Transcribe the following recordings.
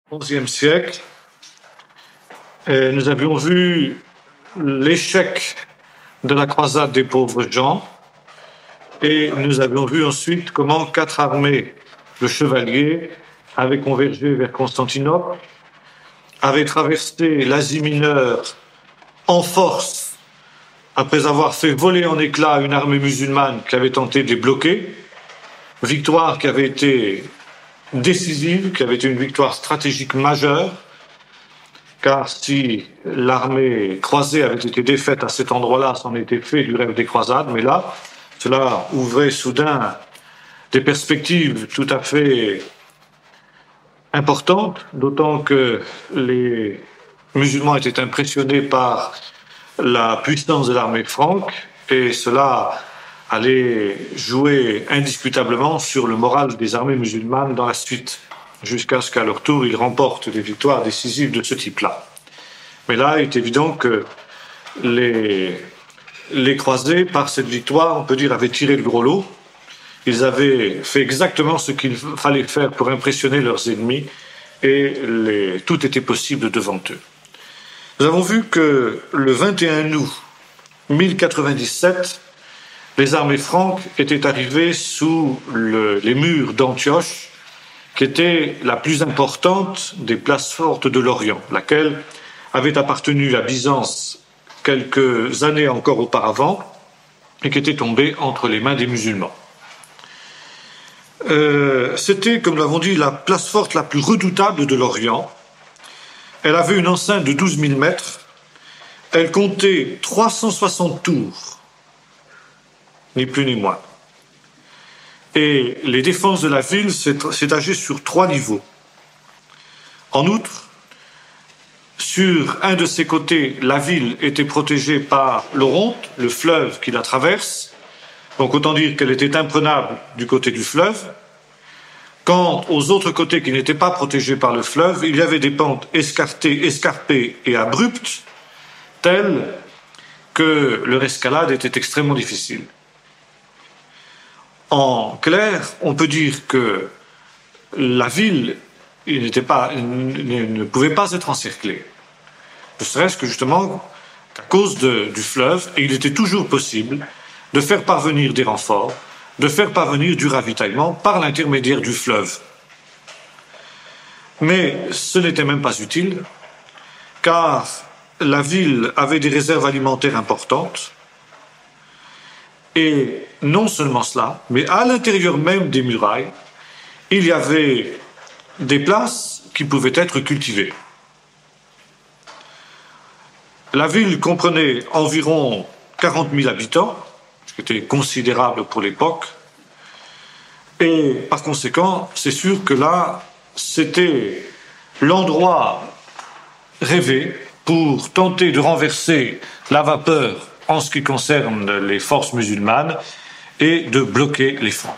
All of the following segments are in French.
XIe siècle, nous avions vu l'échec de la croisade des pauvres gens et nous avions vu ensuite comment 4 armées de chevaliers avaient convergé vers Constantinople, avaient traversé l'Asie mineure en force après avoir fait voler en éclats une armée musulmane qui avait tenté de les bloquer, victoire qui avait été décisive, qui avait été une victoire stratégique majeure, car si l'armée croisée avait été défaite à cet endroit-là, c'en était fait du rêve des croisades, mais là, cela ouvrait soudain des perspectives tout à fait importantes, d'autant que les musulmans étaient impressionnés par la puissance de l'armée franque, et cela allait jouer indiscutablement sur le moral des armées musulmanes dans la suite, jusqu'à ce qu'à leur tour, ils remportent des victoires décisives de ce type-là. Mais là, il est évident que les croisés, par cette victoire, on peut dire, avaient tiré le gros lot. Ils avaient fait exactement ce qu'il fallait faire pour impressionner leurs ennemis, et tout était possible devant eux. Nous avons vu que le 21 août 1097, les armées franques étaient arrivées sous les murs d'Antioche, qui était la plus importante des places fortes de l'Orient, laquelle avait appartenu à Byzance quelques années encore auparavant et qui était tombée entre les mains des musulmans. C'était, comme nous l'avons dit, la place forte la plus redoutable de l'Orient. Elle avait une enceinte de 12 000 mètres. Elle comptait 360 tours, ni plus ni moins. Et les défenses de la ville s'étageaient sur 3 niveaux. En outre, sur un de ses côtés, la ville était protégée par l'Oronte, le fleuve qui la traverse. Donc autant dire qu'elle était imprenable du côté du fleuve. Quant aux autres côtés qui n'étaient pas protégés par le fleuve, il y avait des pentes escarpées et abruptes, telles que leur escalade était extrêmement difficile. En clair, on peut dire que la ville ne pouvait pas être encerclée. Ne serait-ce que justement à cause du fleuve, et il était toujours possible de faire parvenir des renforts, de faire parvenir du ravitaillement par l'intermédiaire du fleuve. Mais ce n'était même pas utile, car la ville avait des réserves alimentaires importantes, et non seulement cela, mais à l'intérieur même des murailles, il y avait des places qui pouvaient être cultivées. La ville comprenait environ 40 000 habitants, ce qui était considérable pour l'époque, et par conséquent, c'est sûr que là, c'était l'endroit rêvé pour tenter de renverser la vapeur en ce qui concerne les forces musulmanes et de bloquer les Francs.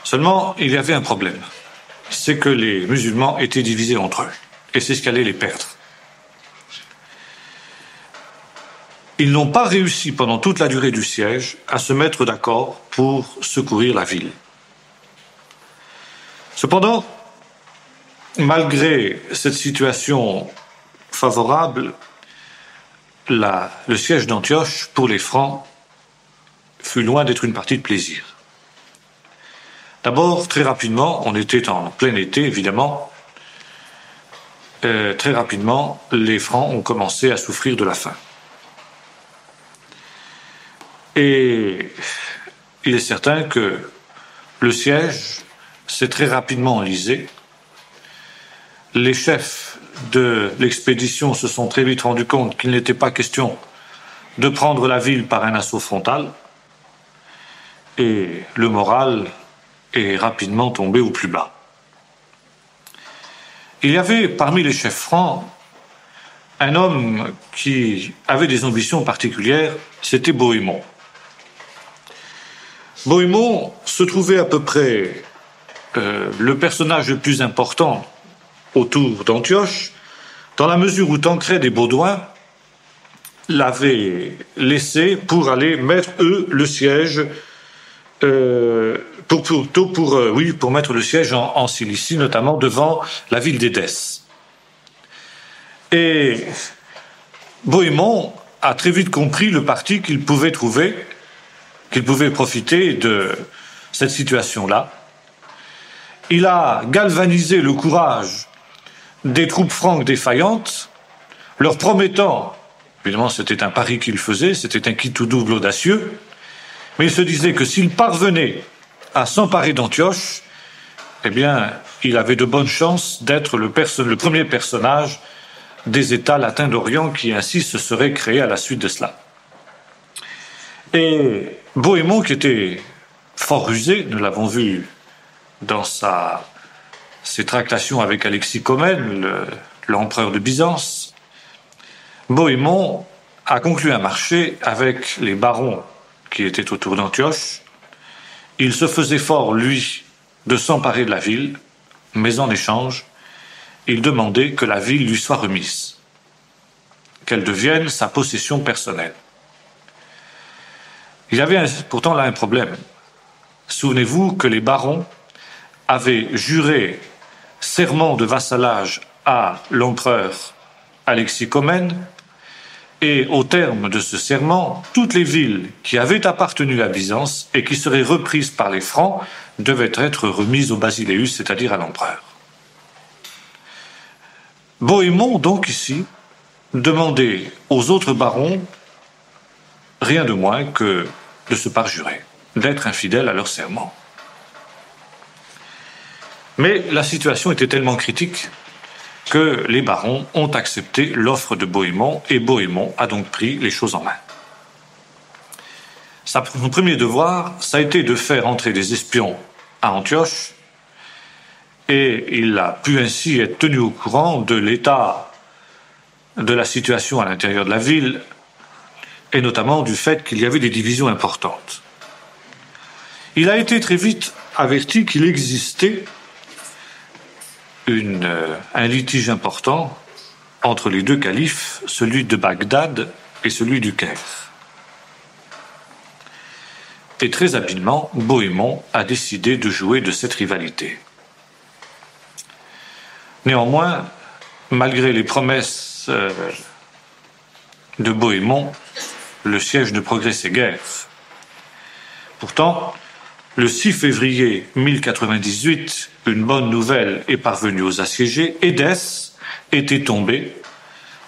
Seulement, il y avait un problème, c'est que les musulmans étaient divisés entre eux, et c'est ce qui allait les perdre. Ils n'ont pas réussi pendant toute la durée du siège à se mettre d'accord pour secourir la ville. Cependant, malgré cette situation favorable, le siège d'Antioche, pour les Francs, fut loin d'être une partie de plaisir. D'abord, très rapidement, on était en plein été, évidemment, très rapidement, les Francs ont commencé à souffrir de la faim. Et il est certain que le siège s'est très rapidement enlisé. Les chefs de l'expédition se sont très vite rendus compte qu'il n'était pas question de prendre la ville par un assaut frontal, et le moral est rapidement tombé au plus bas. Il y avait parmi les chefs francs un homme qui avait des ambitions particulières, c'était Bohémond. Bohémond se trouvait à peu près le personnage le plus important autour d'Antioche, dans la mesure où Tancrède et Baudouin l'avaient laissé pour aller mettre, eux, le siège pour mettre le siège en Cilicie, notamment devant la ville d'Édesse. Et Bohémond a très vite compris le parti qu'il pouvait profiter de cette situation-là. Il a galvanisé le courage des troupes franques défaillantes, leur promettant, évidemment c'était un pari qu'il faisait, c'était un quitte ou double audacieux, mais il se disait que s'il parvenait à s'emparer d'Antioche, eh bien, il avait de bonnes chances d'être le premier personnage des États latins d'Orient qui ainsi se seraient créés à la suite de cela. Et Bohémond, qui était fort rusé, nous l'avons vu dans ses tractations avec Alexis Comnène, l'empereur de Byzance, Bohémond a conclu un marché avec les barons qui étaient autour d'Antioche. Il se faisait fort, lui, de s'emparer de la ville, mais en échange, il demandait que la ville lui soit remise, qu'elle devienne sa possession personnelle. Il y avait pourtant là un problème. Souvenez-vous que les barons avaient juré serment de vassalage à l'empereur Alexis Comnène, et au terme de ce serment, toutes les villes qui avaient appartenu à Byzance et qui seraient reprises par les Francs devaient être remises au Basileus, c'est-à-dire à l'empereur. Bohémond, donc ici, demandait aux autres barons rien de moins que de se parjurer, d'être infidèles à leur serment. Mais la situation était tellement critique que les barons ont accepté l'offre de Bohémond et Bohémond a donc pris les choses en main. Son premier devoir, ça a été de faire entrer des espions à Antioche et il a pu ainsi être tenu au courant de l'état de la situation à l'intérieur de la ville et notamment du fait qu'il y avait des divisions importantes. Il a été très vite averti qu'il existait un litige important entre les deux califes, celui de Bagdad et celui du Caire. Et très habilement, Bohémond a décidé de jouer de cette rivalité. Néanmoins, malgré les promesses de Bohémond, le siège ne progressait guère. Pourtant, le 6 février 1098, une bonne nouvelle est parvenue aux assiégés. Édesse était tombée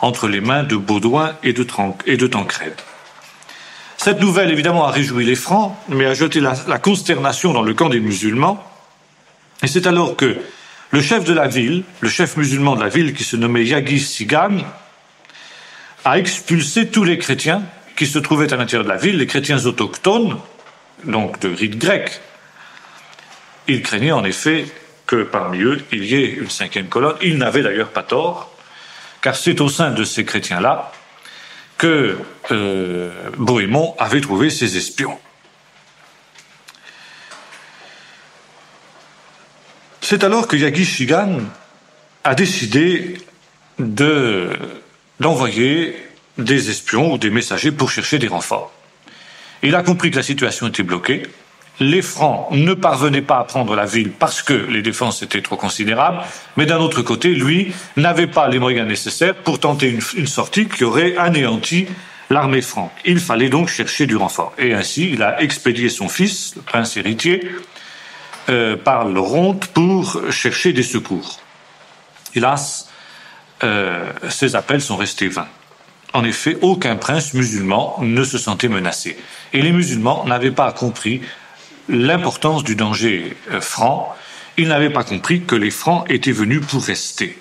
entre les mains de Baudouin et de Tancrède. Cette nouvelle, évidemment, a réjoui les Francs, mais a jeté la consternation dans le camp des musulmans. Et c'est alors que le chef de la ville, le chef musulman de la ville, qui se nommait Yaghi Sigan, a expulsé tous les chrétiens qui se trouvaient à l'intérieur de la ville, les chrétiens autochtones, donc de rite grec. Il craignait en effet que parmi eux, il y ait une cinquième colonne. Il n'avait d'ailleurs pas tort, car c'est au sein de ces chrétiens-là que Bohémond avait trouvé ses espions. C'est alors que Yaghi Sigan a décidé d'envoyer des espions ou des messagers pour chercher des renforts. Il a compris que la situation était bloquée. Les Francs ne parvenaient pas à prendre la ville parce que les défenses étaient trop considérables, mais d'un autre côté, lui, n'avait pas les moyens nécessaires pour tenter une sortie qui aurait anéanti l'armée franque. Il fallait donc chercher du renfort. Et ainsi, il a expédié son fils, le prince héritier, par le Ronde pour chercher des secours. Hélas, ces appels sont restés vains. En effet, aucun prince musulman ne se sentait menacé. Et les musulmans n'avaient pas compris l'importance du danger franc. Ils n'avaient pas compris que les Francs étaient venus pour rester.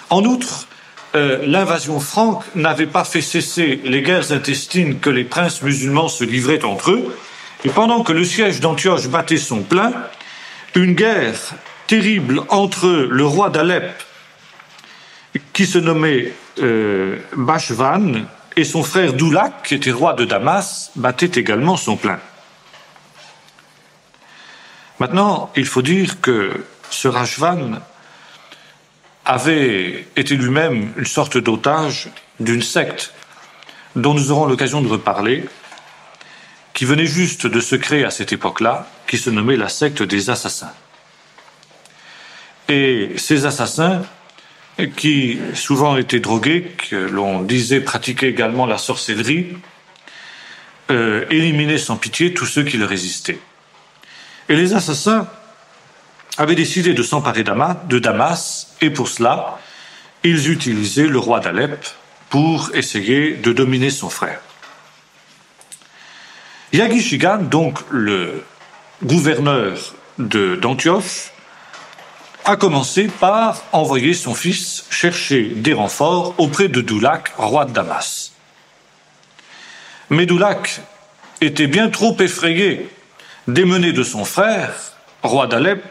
En outre, l'invasion franque n'avait pas fait cesser les guerres intestines que les princes musulmans se livraient entre eux. Et pendant que le siège d'Antioche battait son plein, une guerre terrible entre le roi d'Alep, qui se nommait Bashvan, et son frère Doulak, qui était roi de Damas, battait également son plein. Maintenant, il faut dire que ce Rashvan avait été lui-même une sorte d'otage d'une secte dont nous aurons l'occasion de reparler qui venait juste de se créer à cette époque-là, qui se nommait la secte des assassins. Et ces assassins, qui souvent étaient drogués, que l'on disait pratiquer également la sorcellerie, éliminaient sans pitié tous ceux qui leur résistaient. Et les assassins avaient décidé de s'emparer de Damas, et pour cela, ils utilisaient le roi d'Alep pour essayer de dominer son frère. Yagishigan, donc le gouverneur d'Antioche, a commencé par envoyer son fils chercher des renforts auprès de Doulak, roi de Damas. Mais Doulak était bien trop effrayé des menées de son frère, roi d'Alep,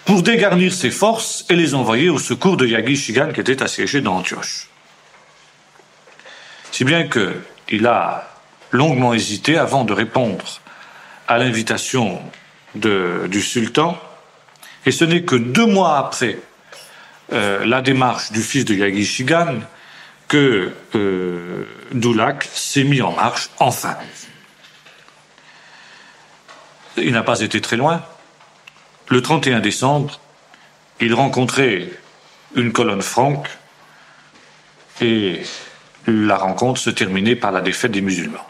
pour dégarnir ses forces et les envoyer au secours de Yagishigan qui était assiégé dans Antioche. Si bien qu'il a longuement hésité avant de répondre à l'invitation du sultan, et ce n'est que 2 mois après la démarche du fils de Yagishigan que Doulak s'est mis en marche enfin. Il n'a pas été très loin. Le 31 décembre, il rencontrait une colonne franque et la rencontre se terminait par la défaite des musulmans.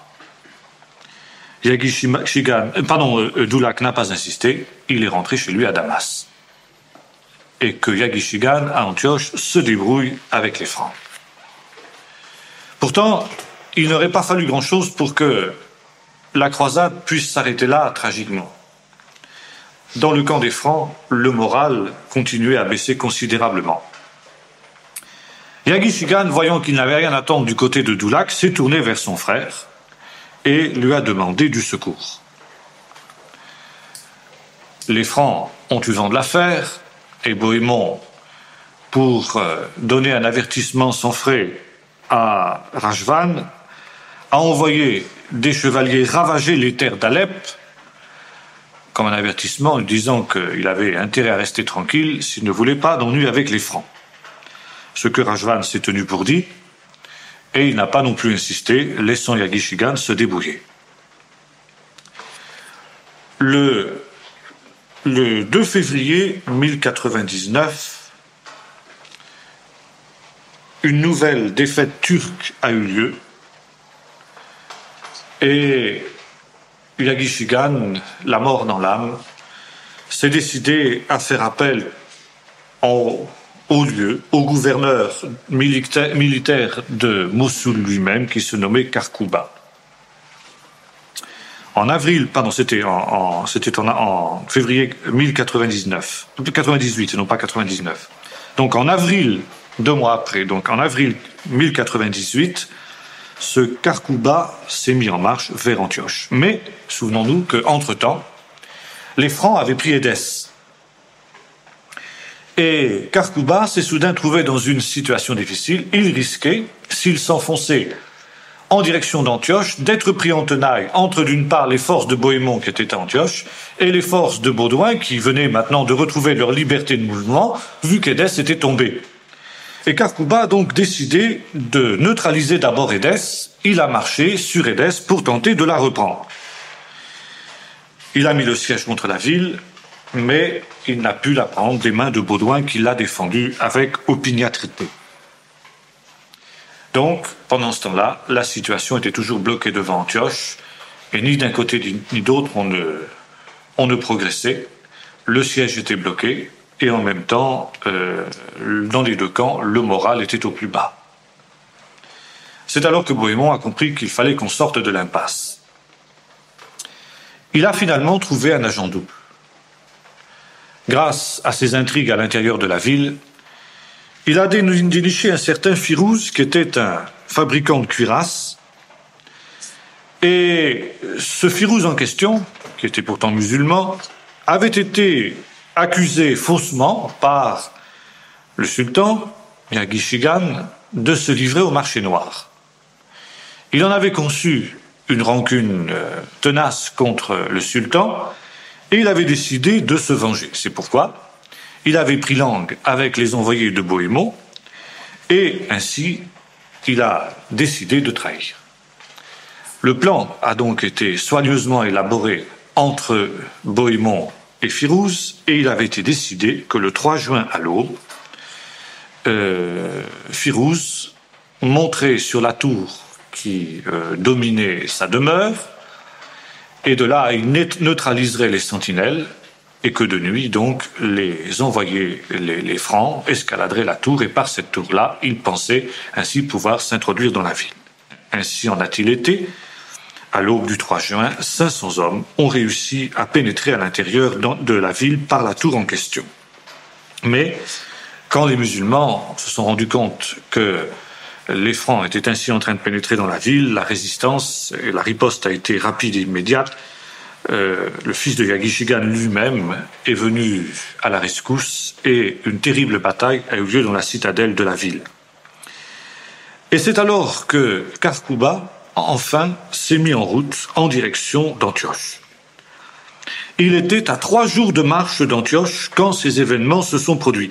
Doulak n'a pas insisté, il est rentré chez lui à Damas. Et que Yagishigan, à Antioche, se débrouille avec les Francs. Pourtant, il n'aurait pas fallu grand-chose pour que la croisade puisse s'arrêter là, tragiquement. Dans le camp des Francs, le moral continuait à baisser considérablement. Yagishigan, voyant qu'il n'avait rien à attendre du côté de Doulak, s'est tourné vers son frère et lui a demandé du secours. Les Francs ont eu vent de l'affaire, et Bohémond, pour donner un avertissement sans frais à Rajvan, a envoyé des chevaliers ravager les terres d'Alep, comme un avertissement, lui disant qu'il avait intérêt à rester tranquille s'il ne voulait pas d'ennui avec les Francs. Ce que Rajvan s'est tenu pour dit, et il n'a pas non plus insisté, laissant Yagishigan se débrouiller. Le 2 février 1099, une nouvelle défaite turque a eu lieu, et Yagishigan, la mort dans l'âme, s'est décidé à faire appel au gouverneur militaire de Mossoul lui-même, qui se nommait Karkouba. En février 1098, et non pas 99. Donc en avril, 2 mois après, donc en avril 1098, ce Karkouba s'est mis en marche vers Antioche. Mais, souvenons-nous qu'entre-temps, les Francs avaient pris Édesse. Et Karkouba s'est soudain trouvé dans une situation difficile. Il risquait, s'il s'enfonçait en direction d'Antioche, d'être pris en tenaille entre d'une part les forces de Bohémond qui étaient à Antioche et les forces de Baudouin qui venaient maintenant de retrouver leur liberté de mouvement vu qu'Édesse était tombée. Et Karkouba a donc décidé de neutraliser d'abord Édesse. Il a marché sur Édesse pour tenter de la reprendre. Il a mis le siège contre la ville, mais il n'a pu la prendre des mains de Baudouin qui l'a défendue avec opiniâtreté. Donc, pendant ce temps-là, la situation était toujours bloquée devant Antioche, et ni d'un côté ni d'autre on ne progressait. Le siège était bloqué, et en même temps, dans les 2 camps, le moral était au plus bas. C'est alors que Bohémond a compris qu'il fallait qu'on sorte de l'impasse. Il a finalement trouvé un agent double. Grâce à ses intrigues à l'intérieur de la ville, il a déniché un certain Firouz, qui était un fabricant de cuirasses. Et ce Firouz en question, qui était pourtant musulman, avait été accusé faussement par le sultan, Yagishigan, de se livrer au marché noir. Il en avait conçu une rancune tenace contre le sultan, et il avait décidé de se venger. C'est pourquoi il avait pris langue avec les envoyés de Bohémond, et ainsi il a décidé de trahir. Le plan a donc été soigneusement élaboré entre Bohémond et Phirouz, et il avait été décidé que le 3 juin à l'aube, Phirouz monterait sur la tour qui dominait sa demeure, et de là il neutraliserait les sentinelles, et que de nuit donc les envoyés, les Francs, escaladeraient la tour, et par cette tour-là, ils pensaient ainsi pouvoir s'introduire dans la ville. Ainsi en a-t-il été. À l'aube du 3 juin, 500 hommes ont réussi à pénétrer à l'intérieur de la ville par la tour en question. Mais quand les musulmans se sont rendus compte que les Francs étaient ainsi en train de pénétrer dans la ville, la résistance et la riposte a été rapide et immédiate. Le fils de Yagishigan lui-même est venu à la rescousse et une terrible bataille a eu lieu dans la citadelle de la ville. Et c'est alors que Karkouba, enfin, s'est mis en route en direction d'Antioche. Il était à 3 jours de marche d'Antioche quand ces événements se sont produits.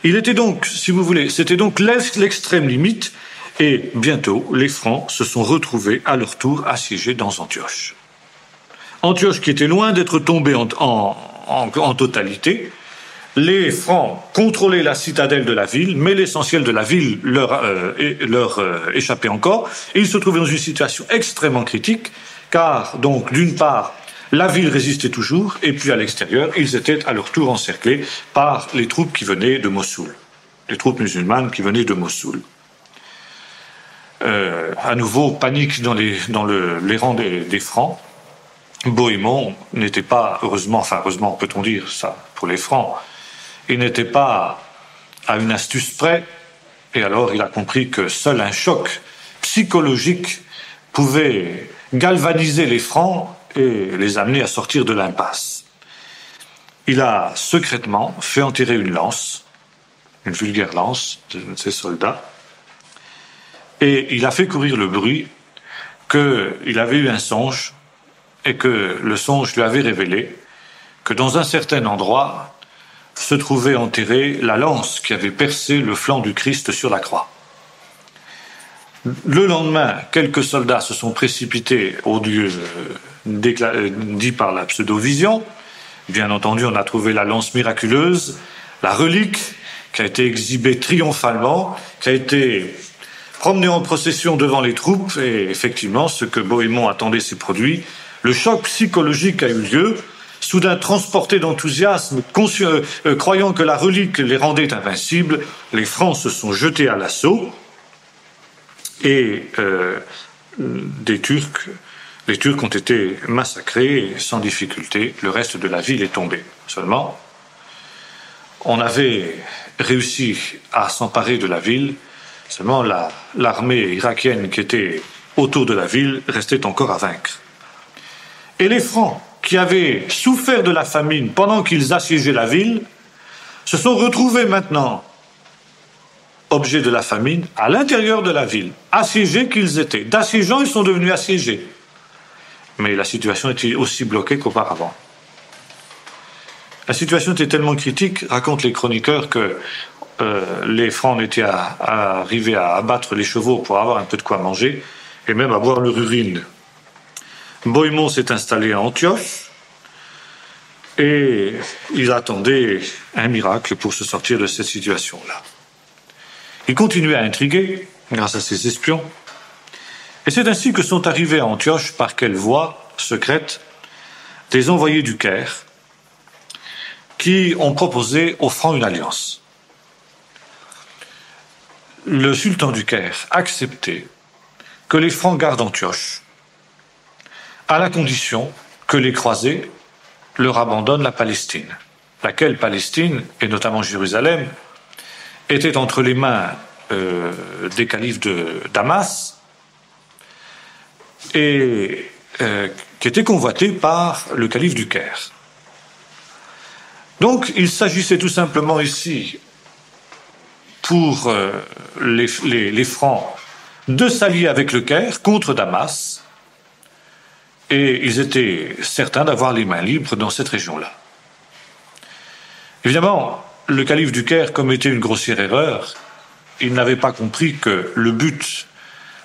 Il était donc, si vous voulez, c'était donc l'extrême limite, et bientôt les Francs se sont retrouvés à leur tour assiégés dans Antioche. Antioche qui était loin d'être tombée en totalité. Les Francs contrôlaient la citadelle de la ville, mais l'essentiel de la ville leur échappait encore. Et ils se trouvaient dans une situation extrêmement critique, car donc d'une part, la ville résistait toujours, et puis à l'extérieur, ils étaient à leur tour encerclés par les troupes qui venaient de Mossoul, les troupes musulmanes qui venaient de Mossoul. À nouveau, panique dans les rangs des Francs. Bohémond n'était pas, heureusement peut-on dire ça pour les Francs, il n'était pas à une astuce près, et alors il a compris que seul un choc psychologique pouvait galvaniser les Francs et les amener à sortir de l'impasse. Il a secrètement fait enterrer une lance, une vulgaire lance de ses soldats, et il a fait courir le bruit qu'il avait eu un songe, et que le songe lui avait révélé que dans un certain endroit se trouvait enterrée la lance qui avait percé le flanc du Christ sur la croix. Le lendemain, quelques soldats se sont précipités au lieu dit par la pseudo-vision. Bien entendu, on a trouvé la lance miraculeuse, la relique qui a été exhibée triomphalement, qui a été promenée en procession devant les troupes, et effectivement, ce que Bohémond attendait s'est produit. Le choc psychologique a eu lieu. Soudain transportés d'enthousiasme, croyant que la relique les rendait invincibles, les Francs se sont jetés à l'assaut, et les Turcs ont été massacrés sans difficulté. Le reste de la ville est tombé. Seulement, on avait réussi à s'emparer de la ville. Seulement, l'armée irakienne qui était autour de la ville restait encore à vaincre. Et les Francs, qui avaient souffert de la famine pendant qu'ils assiégeaient la ville, se sont retrouvés maintenant, objets de la famine, à l'intérieur de la ville, assiégés qu'ils étaient. D'assiégeants, ils sont devenus assiégés. Mais la situation était aussi bloquée qu'auparavant. La situation était tellement critique, racontent les chroniqueurs, que les Francs étaient arrivés à abattre les chevaux pour avoir un peu de quoi manger, et même à boire leur urine. Bohémond s'est installé à Antioche et il attendait un miracle pour se sortir de cette situation-là. Il continuait à intriguer grâce à ses espions, et c'est ainsi que sont arrivés à Antioche, par quelle voie secrète, des envoyés du Caire qui ont proposé aux Francs une alliance. Le sultan du Caire acceptait que les Francs gardent Antioche, à la condition que les croisés leur abandonnent la Palestine, laquelle Palestine, et notamment Jérusalem, était entre les mains des califes de Damas et qui était convoitée par le calife du Caire. Donc il s'agissait tout simplement ici pour les Francs de s'allier avec le Caire contre Damas, et ils étaient certains d'avoir les mains libres dans cette région-là. Évidemment, le calife du Caire commettait une grossière erreur. Il n'avait pas compris que le but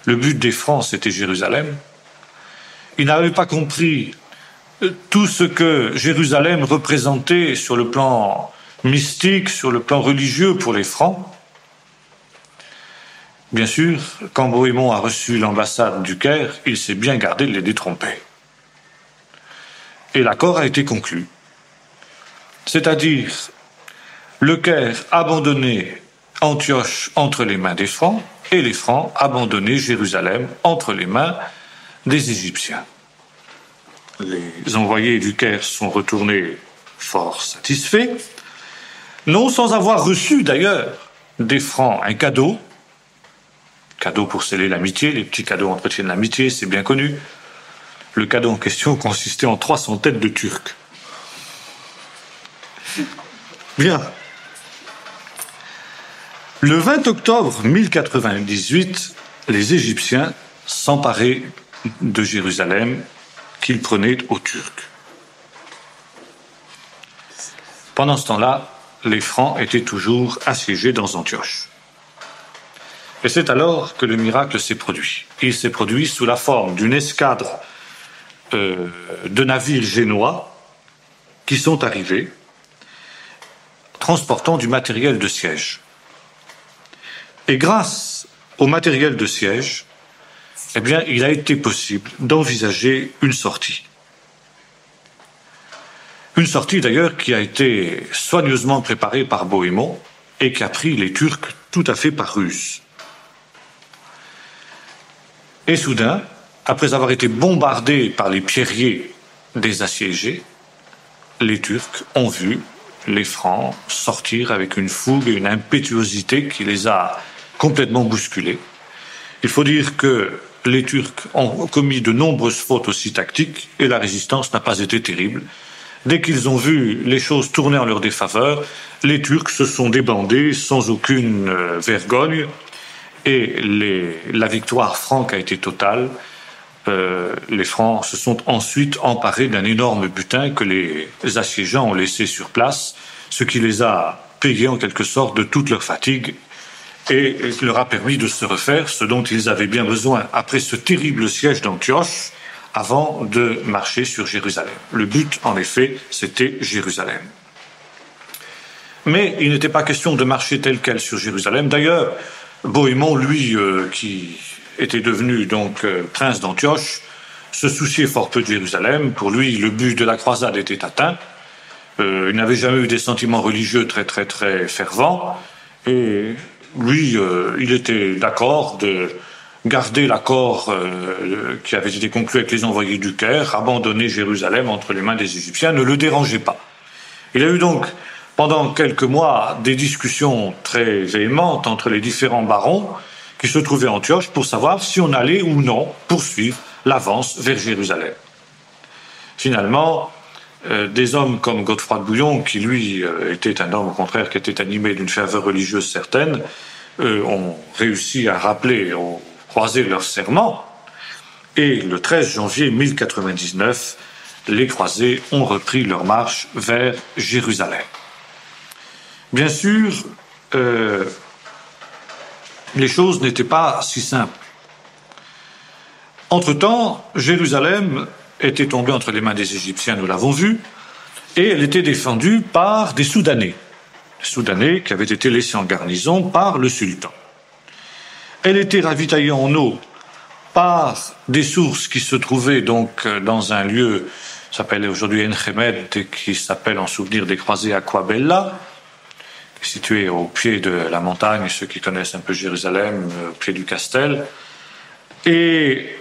des Francs, c'était Jérusalem, Ils n'avaient pas compris tout ce que Jérusalem représentait sur le plan mystique, sur le plan religieux pour les Francs. Bien sûr, quand Bohémond a reçu l'ambassade du Caire, il s'est bien gardé de les détromper. Et l'accord a été conclu. C'est-à-dire, le Caire abandonnait Antioche entre les mains des Francs et les Francs abandonnaient Jérusalem entre les mains des Égyptiens. Les envoyés du Caire sont retournés fort satisfaits, non sans avoir reçu d'ailleurs des Francs un cadeau pour sceller l'amitié. Les petits cadeaux entretiennent l'amitié, c'est bien connu. Le cadeau en question consistait en 300 têtes de Turcs. Bien. Le 20 octobre 1098, les Égyptiens s'emparaient de Jérusalem qu'ils prenaient aux Turcs. Pendant ce temps-là, les Francs étaient toujours assiégés dans Antioche. Et c'est alors que le miracle s'est produit. Il s'est produit sous la forme d'une escadre de navires génois qui sont arrivés, transportant du matériel de siège. Et grâce au matériel de siège, eh bien, il a été possible d'envisager une sortie. Une sortie d'ailleurs qui a été soigneusement préparée par Bohémond et qui a pris les Turcs tout à fait par ruse. Et soudain, après avoir été bombardés par les pierriers des assiégés, les Turcs ont vu les Francs sortir avec une fougue et une impétuosité qui les a complètement bousculés. Il faut dire que les Turcs ont commis de nombreuses fautes aussi tactiques et la résistance n'a pas été terrible. Dès qu'ils ont vu les choses tourner en leur défaveur, les Turcs se sont débandés sans aucune vergogne et la victoire franque a été totale. Les Francs se sont ensuite emparés d'un énorme butin que les assiégeants ont laissé sur place, ce qui les a payés en quelque sorte de toute leur fatigue et leur a permis de se refaire ce dont ils avaient bien besoin après ce terrible siège d'Antioche avant de marcher sur Jérusalem. Le but, en effet, c'était Jérusalem. Mais il n'était pas question de marcher tel quel sur Jérusalem. D'ailleurs, Bohémond, lui, qui était devenu donc prince d'Antioche, se souciait fort peu de Jérusalem. Pour lui, le but de la croisade était atteint. Il n'avait jamais eu des sentiments religieux très très très fervents. Et lui, il était d'accord de garder l'accord qui avait été conclu avec les envoyés du Caire, abandonner Jérusalem entre les mains des Égyptiens, ne le dérangeait pas. Il y a eu donc pendant quelques mois des discussions très véhémentes entre les différents barons qui se trouvaient à Antioche pour savoir si on allait ou non poursuivre l'avance vers Jérusalem. Finalement, des hommes comme Godefroy de Bouillon, qui lui était un homme au contraire qui était animé d'une ferveur religieuse certaine, ont réussi à rappeler, ont croisé leur serment, et le 13 janvier 1099, les croisés ont repris leur marche vers Jérusalem. Bien sûr, les choses n'étaient pas si simples. Entre-temps, Jérusalem était tombée entre les mains des Égyptiens, nous l'avons vu, et elle était défendue par des Soudanais. Les Soudanais qui avaient été laissés en garnison par le sultan. Elle était ravitaillée en eau par des sources qui se trouvaient donc dans un lieu qui s'appelle aujourd'hui Enchemed et qui s'appelle en souvenir des croisés Aquabella, situé au pied de la montagne, ceux qui connaissent un peu Jérusalem, au pied du Castel. Et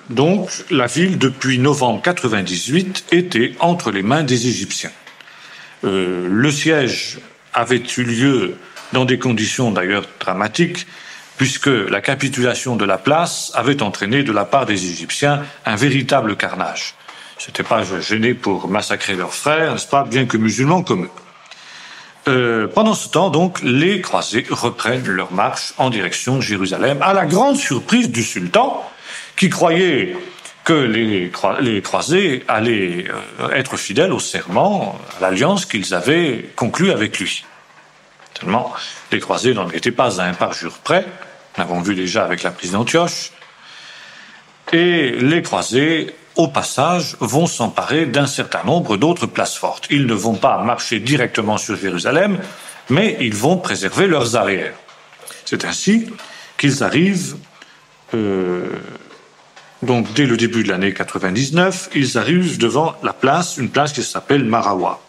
donc la ville, depuis novembre 98, était entre les mains des Égyptiens. Le siège avait eu lieu dans des conditions d'ailleurs dramatiques, puisque la capitulation de la place avait entraîné de la part des Égyptiens un véritable carnage. Ils n'étaient pas gênés pour massacrer leurs frères, n'est-ce pas, bien que musulmans comme eux. Pendant ce temps, donc, les croisés reprennent leur marche en direction de Jérusalem, à la grande surprise du sultan, qui croyait que les croisés allaient être fidèles au serment, à l'alliance qu'ils avaient conclue avec lui. Tellement, les croisés n'en étaient pas à un parjure près, nous l'avons vu déjà avec la prise d'Antioche. Et les croisés, au passage, vont s'emparer d'un certain nombre d'autres places fortes. Ils ne vont pas marcher directement sur Jérusalem, mais ils vont préserver leurs arrières. C'est ainsi qu'ils arrivent, donc dès le début de l'année 99, ils arrivent devant une place qui s'appelle Marawa,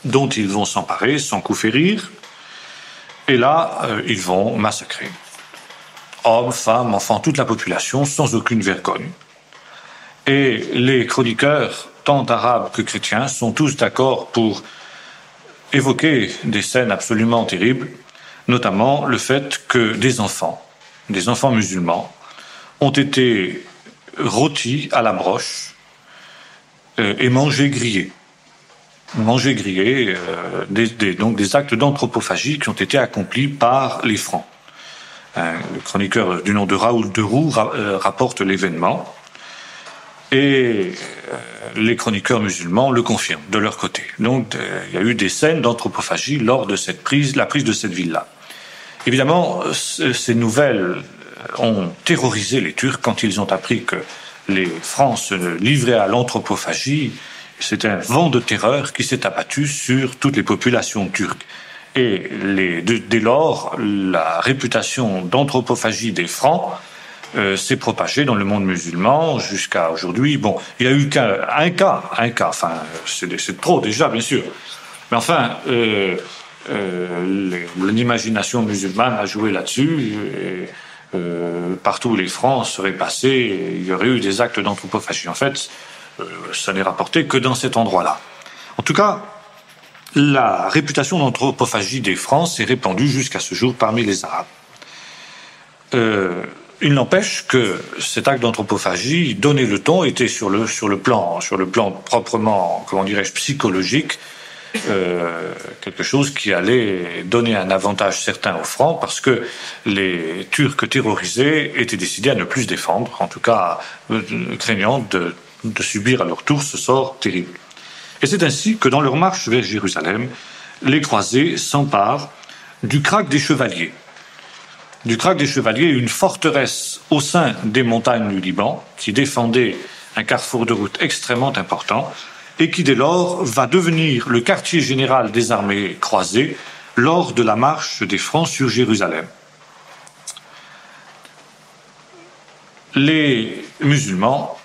dont ils vont s'emparer sans coup férir, et là, ils vont massacrer. Hommes, femmes, enfants, toute la population, sans aucune vergogne. Et les chroniqueurs, tant arabes que chrétiens, sont tous d'accord pour évoquer des scènes absolument terribles, notamment le fait que des enfants musulmans, ont été rôtis à la broche et mangés grillés. Donc des actes d'anthropophagie qui ont été accomplis par les Francs. Le chroniqueur du nom de Raoul de Roux rapporte l'événement et les chroniqueurs musulmans le confirment de leur côté. Donc il y a eu des scènes d'anthropophagie lors de la prise de cette ville-là. Évidemment, ces nouvelles ont terrorisé les Turcs quand ils ont appris que les Francs se livraient à l'anthropophagie. C'est un vent de terreur qui s'est abattu sur toutes les populations turques. Et dès lors, la réputation d'anthropophagie des Francs s'est propagée dans le monde musulman jusqu'à aujourd'hui. Bon, il n'y a eu qu'un cas, enfin, c'est trop déjà, bien sûr. Mais enfin, l'imagination musulmane a joué là-dessus. Partout où les Francs seraient passés, il y aurait eu des actes d'anthropophagie. En fait, ça n'est rapporté que dans cet endroit-là. En tout cas, la réputation d'anthropophagie des Francs s'est répandue jusqu'à ce jour parmi les Arabes. Il n'empêche que cet acte d'anthropophagie donnait le ton, était sur le plan proprement, comment dirais-je, psychologique, quelque chose qui allait donner un avantage certain aux Francs, parce que les Turcs terrorisés étaient décidés à ne plus se défendre, en tout cas craignant de subir à leur tour ce sort terrible. Et c'est ainsi que dans leur marche vers Jérusalem, les croisés s'emparent du Krach des Chevaliers. Du Krach des Chevaliers, une forteresse au sein des montagnes du Liban, qui défendait un carrefour de route extrêmement important, et qui dès lors va devenir le quartier général des armées croisées lors de la marche des Francs sur Jérusalem. Les musulmans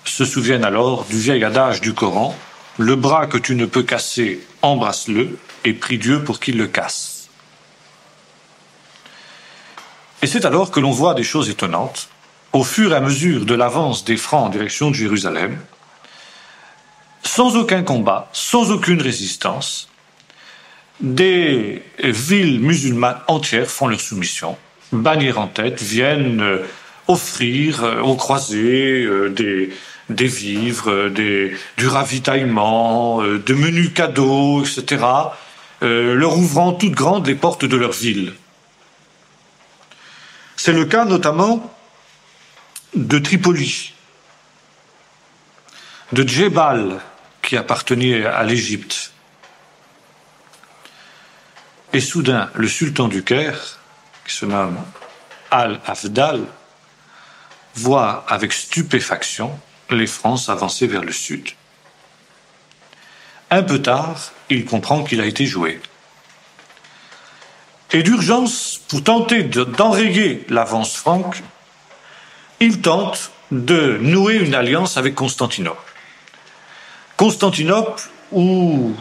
se souviennent alors du vieil adage du Coran: le bras que tu ne peux casser, embrasse-le, et prie Dieu pour qu'il le casse. Et c'est alors que l'on voit des choses étonnantes. Au fur et à mesure de l'avance des Francs en direction de Jérusalem, sans aucun combat, sans aucune résistance, des villes musulmanes entières font leur soumission, bannière en tête, viennent offrir aux croisés des vivres, du ravitaillement, de menus cadeaux, etc., leur ouvrant toutes grandes les portes de leur ville. C'est le cas notamment de Tripoli, de Djebal, qui appartenait à l'Égypte. Et soudain, le sultan du Caire, qui se nomme Al-Afdal, voit avec stupéfaction les Francs s'avancer vers le sud. Un peu tard, il comprend qu'il a été joué. Et d'urgence, pour tenter d'enrayer l'avance franque, il tente de nouer une alliance avec Constantinople. Constantinople, où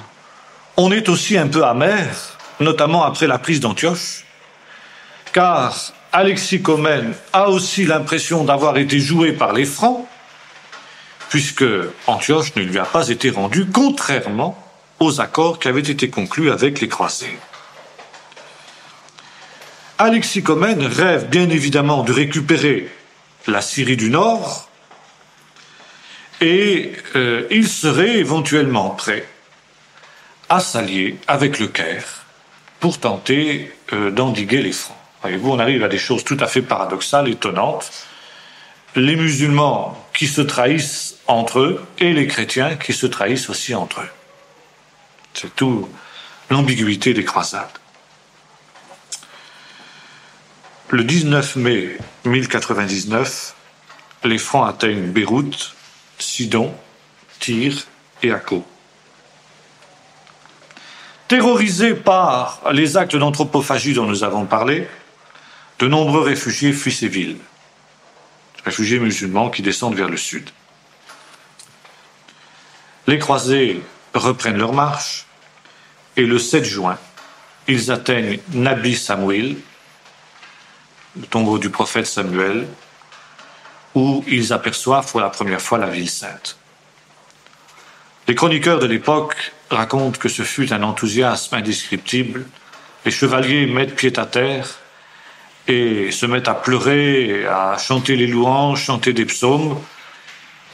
on est aussi un peu amer, notamment après la prise d'Antioche, car Alexis Comnène a aussi l'impression d'avoir été joué par les Francs, puisque Antioche ne lui a pas été rendu, contrairement aux accords qui avaient été conclus avec les croisés. Alexis Comnène rêve bien évidemment de récupérer la Syrie du Nord, et il serait éventuellement prêt à s'allier avec le Caire pour tenter d'endiguer les Francs. Voyez-vous, on arrive à des choses tout à fait paradoxales, étonnantes. Les musulmans qui se trahissent entre eux et les chrétiens qui se trahissent aussi entre eux. C'est tout l'ambiguïté des croisades. Le 19 mai 1099, les Francs atteignent Beyrouth, Sidon, Tyr et Akko. Terrorisés par les actes d'anthropophagie dont nous avons parlé, de nombreux réfugiés fuient ces villes, réfugiés musulmans qui descendent vers le sud. Les croisés reprennent leur marche et le 7 juin, ils atteignent Nabi Samuel, le tombeau du prophète Samuel, où ils aperçoivent pour la première fois la ville sainte. Les chroniqueurs de l'époque racontent que ce fut un enthousiasme indescriptible. Les chevaliers mettent pied à terre et se mettent à pleurer, à chanter les louanges, chanter des psaumes.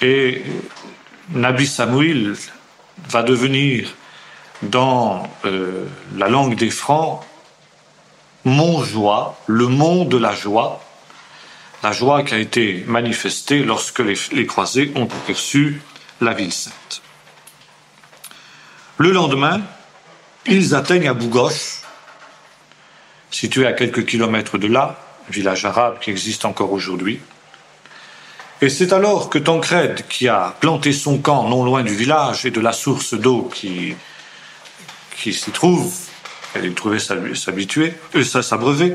Et Nabi Samuel va devenir, dans la langue des Francs, Mont Joie, le mont de la joie qui a été manifestée lorsque les croisés ont aperçu la ville sainte. Le lendemain, ils atteignent Abou Gosh, situé à quelques kilomètres de là, village arabe qui existe encore aujourd'hui. Et c'est alors que Tancrède, qui a planté son camp non loin du village et de la source d'eau qui s'y trouve, elle trouvait s'abreuver,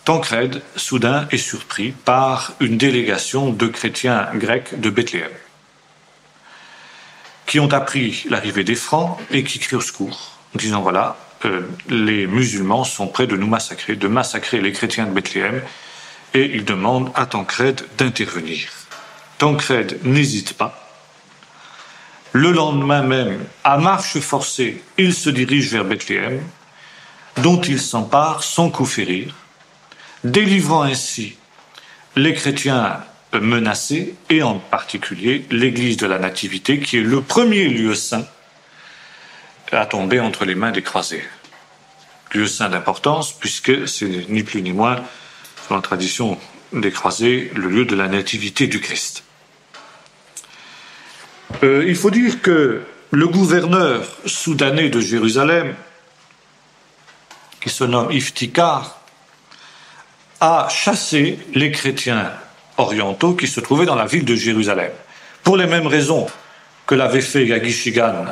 Tancrède, soudain, est surpris par une délégation de chrétiens grecs de Bethléem, qui ont appris l'arrivée des Francs et qui crient au secours, en disant voilà, les musulmans sont prêts de nous massacrer, de massacrer les chrétiens de Bethléem, et ils demandent à Tancrède d'intervenir. Tancrède n'hésite pas. Le lendemain même, à marche forcée, il se dirige vers Bethléem, dont il s'empare sans coup férir, délivrant ainsi les chrétiens menacés, et en particulier l'église de la Nativité, qui est le premier lieu saint à tomber entre les mains des croisés. Lieu saint d'importance, puisque c'est ni plus ni moins, selon la tradition des croisés, le lieu de la Nativité du Christ. Il faut dire que le gouverneur soudanais de Jérusalem, qui se nomme Iftikhar, a chassé les chrétiens orientaux qui se trouvaient dans la ville de Jérusalem. Pour les mêmes raisons que l'avait fait Yagishigan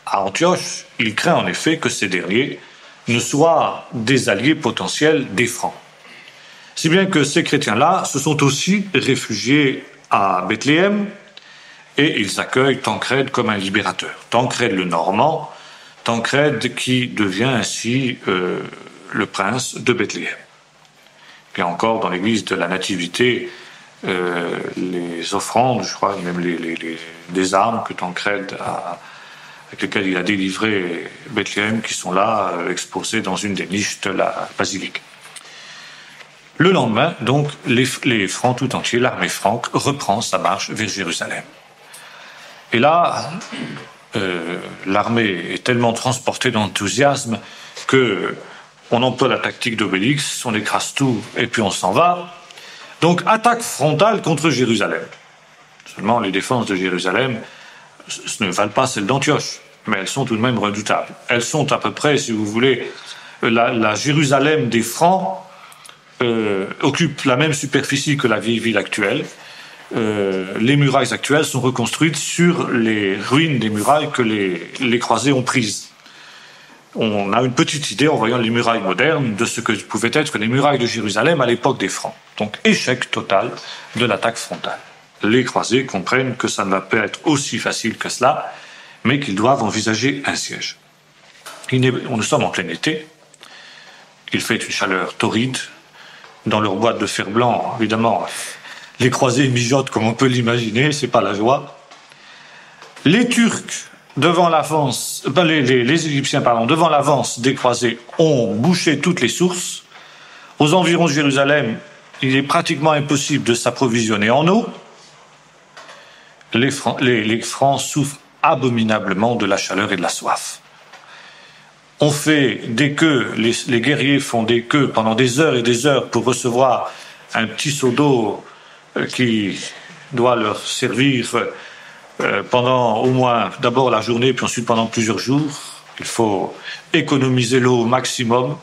à Antioche, il craint en effet que ces derniers ne soient des alliés potentiels des Francs. Si bien que ces chrétiens-là se sont aussi réfugiés à Bethléem et ils accueillent Tancrède comme un libérateur. Tancrède le Normand, Tancrède qui devient ainsi le prince de Bethléem. Et encore dans l'église de la Nativité, les offrandes, je crois, même des armes que Tancrède avec lesquelles il a délivré Bethléem, qui sont là, exposées dans une des niches de la basilique. Le lendemain, donc, les Francs tout entiers, l'armée franque, reprend sa marche vers Jérusalem. Et là, l'armée est tellement transportée d'enthousiasme que on emploie la tactique d'Obélix, on écrase tout et puis on s'en va. Donc, attaque frontale contre Jérusalem. Seulement, les défenses de Jérusalem ne valent pas celles d'Antioche, mais elles sont tout de même redoutables. Elles sont à peu près, si vous voulez, la Jérusalem des Francs occupe la même superficie que la vieille ville actuelle. Les murailles actuelles sont reconstruites sur les ruines des murailles que les croisés ont prises. On a une petite idée, en voyant les murailles modernes, de ce que pouvaient être les murailles de Jérusalem à l'époque des Francs. Donc, échec total de l'attaque frontale. Les croisés comprennent que ça ne va pas être aussi facile que cela, mais qu'ils doivent envisager un siège. Nous sommes en plein été, il fait une chaleur torride, dans leur boîte de fer blanc, évidemment, les croisés mijotent comme on peut l'imaginer, c'est pas la joie. Les Turcs, devant l'avance, les Égyptiens, devant l'avance des croisés, ont bouché toutes les sources. Aux environs de Jérusalem, il est pratiquement impossible de s'approvisionner en eau. Les Francs souffrent abominablement de la chaleur et de la soif. On fait des queues, les guerriers font des queues pendant des heures et des heures pour recevoir un petit seau d'eau qui doit leur servir pendant au moins d'abord la journée, puis ensuite pendant plusieurs jours. Il faut économiser l'eau au maximum.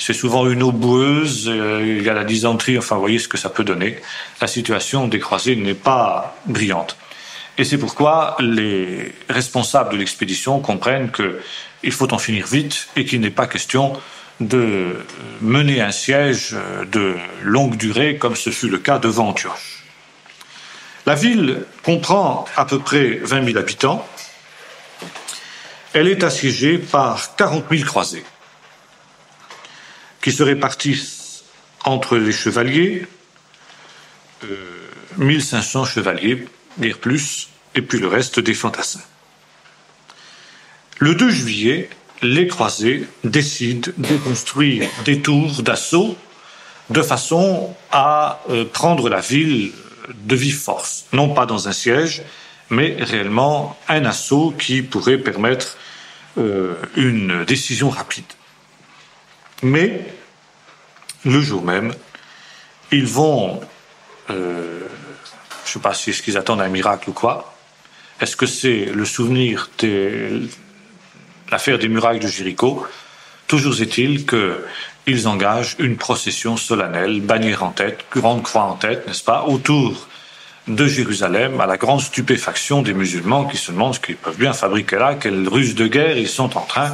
C'est souvent une eau boueuse, il y a la dysenterie, enfin vous voyez ce que ça peut donner. La situation des croisés n'est pas brillante. Et c'est pourquoi les responsables de l'expédition comprennent qu'il faut en finir vite et qu'il n'est pas question de mener un siège de longue durée comme ce fut le cas devant Antioche. La ville comprend à peu près 20 000 habitants. Elle est assiégée par 40 000 croisés qui se répartissent entre les chevaliers, 1500 chevaliers, dire plus, et puis le reste des fantassins. Le 2 juillet, les croisés décident de construire des tours d'assaut de façon à prendre la ville de vive force. Non pas dans un siège, mais réellement un assaut qui pourrait permettre une décision rapide. Mais, le jour même, ils vont, je ne sais pas si est-ce qu'ils attendent un miracle ou quoi, est-ce que c'est le souvenir de l'affaire des murailles de Jéricho? Toujours est-il qu'ils engagent une procession solennelle, bannière en tête, grande croix en tête, n'est-ce pas, autour de Jérusalem, à la grande stupéfaction des musulmans qui se demandent ce qu'ils peuvent bien fabriquer là, quelle ruse de guerre ils sont en train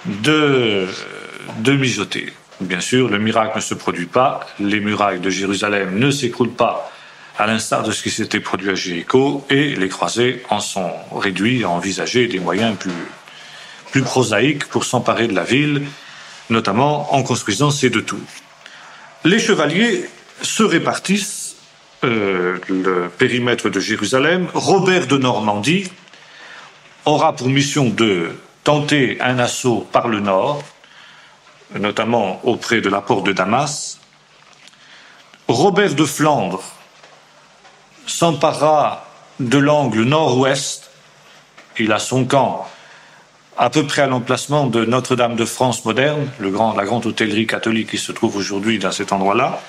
de mijoter. Bien sûr, le miracle ne se produit pas, les murailles de Jérusalem ne s'écroulent pas à l'instar de ce qui s'était produit à Jéricho, et les croisés en sont réduits à envisager des moyens plus prosaïques pour s'emparer de la ville, notamment en construisant ces 2 tours. Les chevaliers se répartissent le périmètre de Jérusalem. Robert de Normandie aura pour mission de tenter un assaut par le nord, notamment auprès de la porte de Damas. Robert de Flandre s'emparera de l'angle nord-ouest. Il a son camp à peu près à l'emplacement de Notre-Dame de France moderne, la grande hôtellerie catholique qui se trouve aujourd'hui dans cet endroit-là.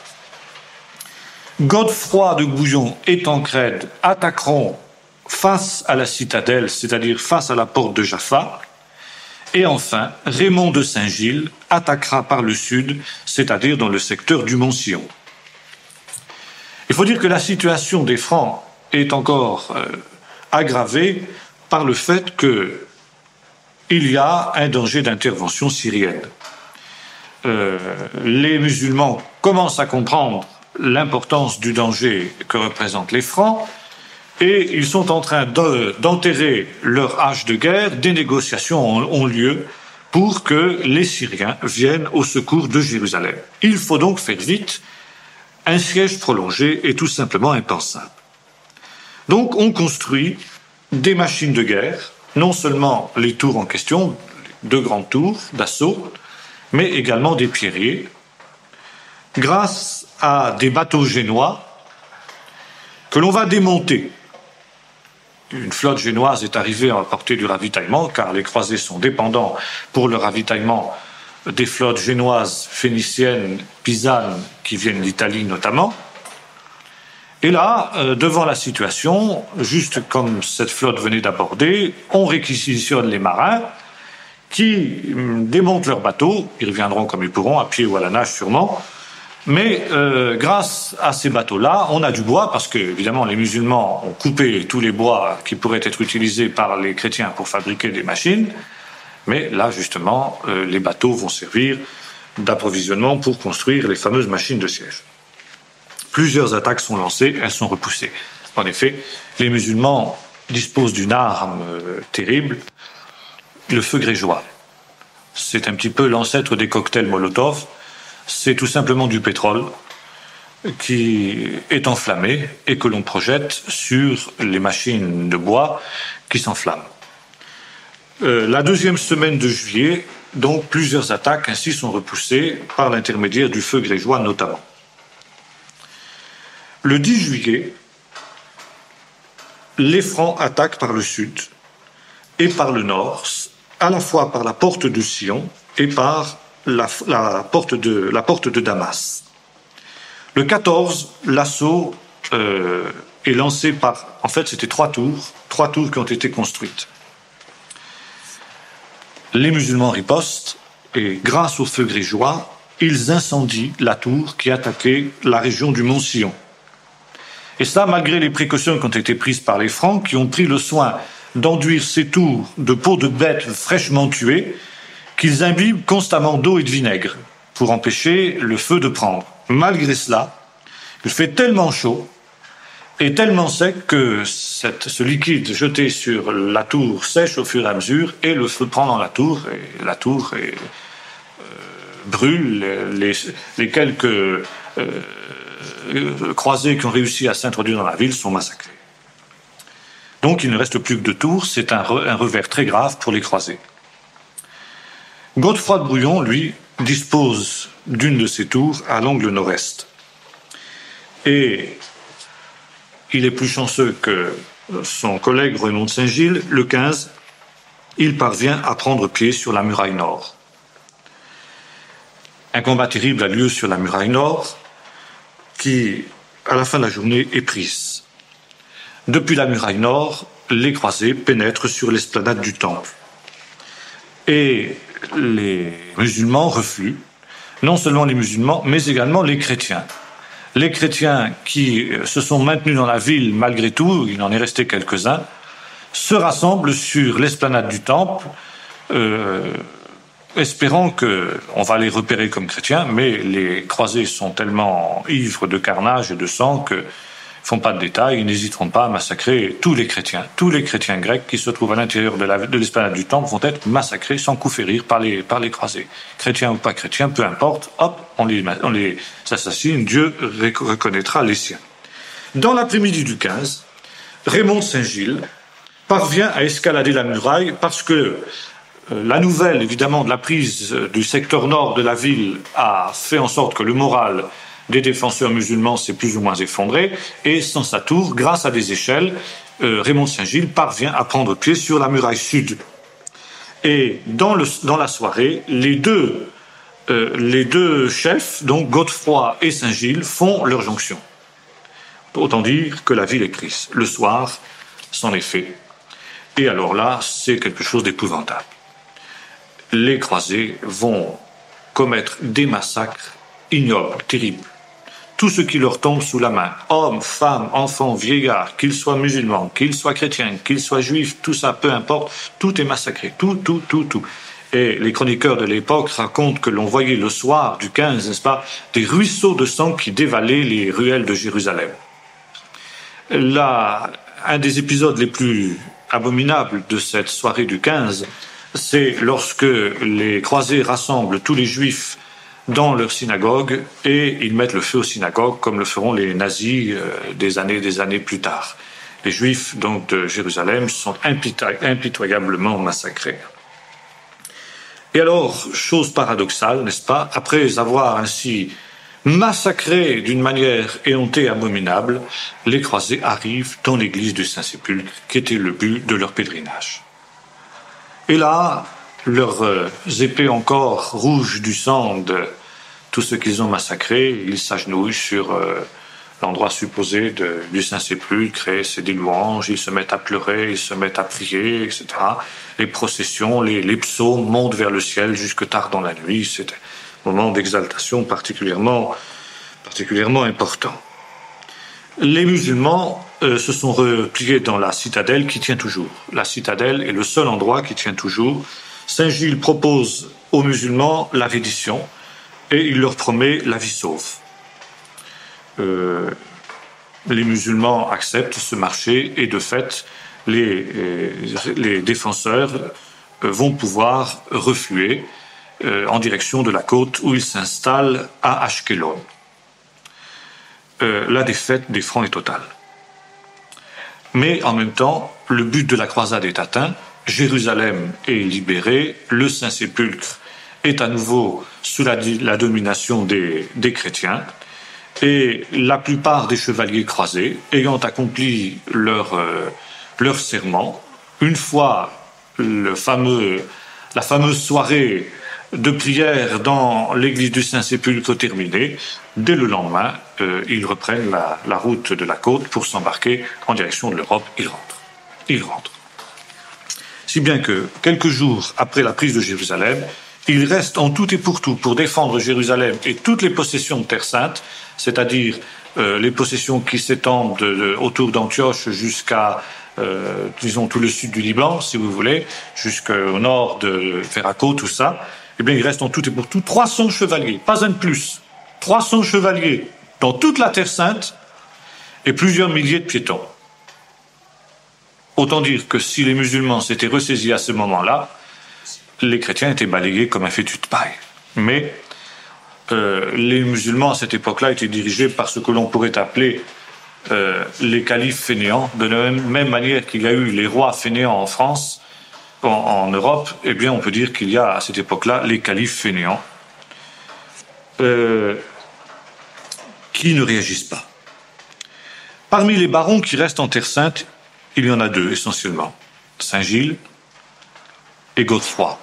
Godefroy de Bouillon et Tancrède attaqueront face à la citadelle, c'est-à-dire face à la porte de Jaffa. Et enfin, Raymond de Saint-Gilles attaquera par le sud, c'est-à-dire dans le secteur du Mont-Sion. Il faut dire que la situation des Francs est encore aggravée par le fait qu'il y a un danger d'intervention syrienne. Les musulmans commencent à comprendre l'importance du danger que représentent les Francs, et ils sont en train d'enterrer leur hache de guerre. Des négociations ont lieu pour que les Syriens viennent au secours de Jérusalem. Il faut donc faire vite. Un siège prolongé est tout simplement impensable. Donc on construit des machines de guerre, non seulement les tours en question, 2 grandes tours d'assaut, mais également des pierriers, grâce à des bateaux génois que l'on va démonter. Une flotte génoise est arrivée à apporter du ravitaillement, car les croisés sont dépendants pour le ravitaillement des flottes génoises, phéniciennes, pisanes, qui viennent d'Italie notamment. Et là, devant la situation, juste comme cette flotte venait d'aborder, on réquisitionne les marins qui démontent leurs bateaux. Ils reviendront comme ils pourront, à pied ou à la nage sûrement. Mais grâce à ces bateaux-là, on a du bois, parce que évidemment les musulmans ont coupé tous les bois qui pourraient être utilisés par les chrétiens pour fabriquer des machines. Mais là, justement, les bateaux vont servir d'approvisionnement pour construire les fameuses machines de siège. Plusieurs attaques sont lancées, elles sont repoussées. En effet, les musulmans disposent d'une arme terrible, le feu grégeois. C'est un petit peu l'ancêtre des cocktails Molotov. C'est tout simplement du pétrole qui est enflammé et que l'on projette sur les machines de bois qui s'enflamment. La 2e semaine de juillet, donc plusieurs attaques ainsi sont repoussées par l'intermédiaire du feu grégeois notamment. Le 10 juillet, les Francs attaquent par le sud et par le nord, à la fois par la porte de Sion et par la porte de Damas. Le 14, l'assaut est lancé par... En fait, c'était 3 tours qui ont été construites. Les musulmans ripostent et grâce au feu grégeois, ils incendient la tour qui attaquait la région du Mont-Sillon. Et cela malgré les précautions qui ont été prises par les Francs, qui ont pris le soin d'enduire ces tours de peaux de bêtes fraîchement tuées, qu'ils imbibent constamment d'eau et de vinaigre pour empêcher le feu de prendre. Malgré cela, il fait tellement chaud et tellement sec que ce liquide jeté sur la tour sèche au fur et à mesure et le feu prend dans la tour et la tour brûle. Les quelques croisés qui ont réussi à s'introduire dans la ville sont massacrés. Donc il ne reste plus que 2 tours, c'est un revers très grave pour les croisés. Godefroy de Bouillon, lui, dispose d'une de ces tours à l'angle nord-est. Et il est plus chanceux que son collègue Raymond de Saint-Gilles. Le 15, il parvient à prendre pied sur la muraille nord. Un combat terrible a lieu sur la muraille nord qui, à la fin de la journée, est prise. Depuis la muraille nord, les croisés pénètrent sur l'esplanade du temple. Et les musulmans refluent, non seulement les musulmans, mais également les chrétiens. Les chrétiens qui se sont maintenus dans la ville malgré tout, il en est resté quelques-uns, se rassemblent sur l'esplanade du temple, espérant qu'on va les repérer comme chrétiens, mais les croisés sont tellement ivres de carnage et de sang qu'ils ne font pas de détails, ils n'hésiteront pas à massacrer tous les chrétiens. Tous les chrétiens grecs qui se trouvent à l'intérieur de l'esplanade du temple vont être massacrés sans coup férir par les croisés. Chrétiens ou pas chrétiens, peu importe, hop, on les assassine, Dieu reconnaîtra les siens. Dans l'après-midi du 15, Raymond de Saint-Gilles parvient à escalader la muraille parce que la nouvelle, évidemment, de la prise du secteur nord de la ville a fait en sorte que le moral des défenseurs musulmans s'est plus ou moins effondré, et sans sa tour, grâce à des échelles, Raymond de Saint-Gilles parvient à prendre pied sur la muraille sud. Et dans la soirée, les deux chefs, donc Godefroy et Saint-Gilles, font leur jonction. Autant dire que la ville est prise. Le soir, c'en est fait. Et alors là, c'est quelque chose d'épouvantable. Les croisés vont commettre des massacres ignobles, terribles. Tout ce qui leur tombe sous la main, hommes, femmes, enfants, vieillards, qu'ils soient musulmans, qu'ils soient chrétiens, qu'ils soient juifs, tout ça, peu importe, tout est massacré, tout. Et les chroniqueurs de l'époque racontent que l'on voyait le soir du 15, n'est-ce pas, des ruisseaux de sang qui dévalaient les ruelles de Jérusalem. Là, un des épisodes les plus abominables de cette soirée du 15, c'est lorsque les croisés rassemblent tous les juifs dans leur synagogue et ils mettent le feu aux synagogues comme le feront les nazis des années plus tard. Les juifs donc de Jérusalem sont impitoyablement massacrés. Et alors, chose paradoxale, n'est-ce pas, après avoir ainsi massacré d'une manière éhontée et abominable, les croisés arrivent dans l'église du Saint-Sépulcre, qui était le but de leur pèlerinage. Et là, leurs épées encore rouges du sang de tout ce qu'ils ont massacré, ils s'agenouillent sur l'endroit supposé du Saint-Sépulcre et c'est des louanges, ils se mettent à pleurer, ils se mettent à prier, etc. Les processions, les psaumes montent vers le ciel jusque tard dans la nuit, c'est un moment d'exaltation particulièrement important. Les musulmans se sont repliés dans la citadelle qui tient toujours. La citadelle est le seul endroit qui tient toujours. Saint-Gilles propose aux musulmans la reddition et il leur promet la vie sauve. Les musulmans acceptent ce marché et de fait, les défenseurs vont pouvoir refluer en direction de la côte où ils s'installent à Ashkelon. La défaite des Francs est totale. Mais en même temps, le but de la croisade est atteint, Jérusalem est libérée, le Saint-Sépulcre est à nouveau sous la domination des chrétiens, et la plupart des chevaliers croisés, ayant accompli leur serment, une fois la fameuse soirée de prière dans l'église du Saint-Sépulcre terminée, dès le lendemain, ils reprennent la route de la côte pour s'embarquer en direction de l'Europe. Ils rentrent. Si bien que, quelques jours après la prise de Jérusalem, il reste en tout et pour tout pour défendre Jérusalem et toutes les possessions de Terre Sainte, c'est-à-dire les possessions qui s'étendent autour d'Antioche jusqu'à, disons, tout le sud du Liban, si vous voulez, jusqu'au nord de Ferraco, tout ça. Eh bien, il reste en tout et pour tout 300 chevaliers, pas un de plus. 300 chevaliers dans toute la Terre Sainte et plusieurs milliers de piétons. Autant dire que si les musulmans s'étaient ressaisis à ce moment-là, les chrétiens étaient balayés comme un fétu de paille. Mais les musulmans à cette époque-là étaient dirigés par ce que l'on pourrait appeler les califes fainéants, de la même manière qu'il y a eu les rois fainéants en France, en Europe, eh bien on peut dire qu'il y a à cette époque-là les califes fainéants qui ne réagissent pas. Parmi les barons qui restent en Terre Sainte, il y en a deux essentiellement, Saint-Gilles et Godefroy.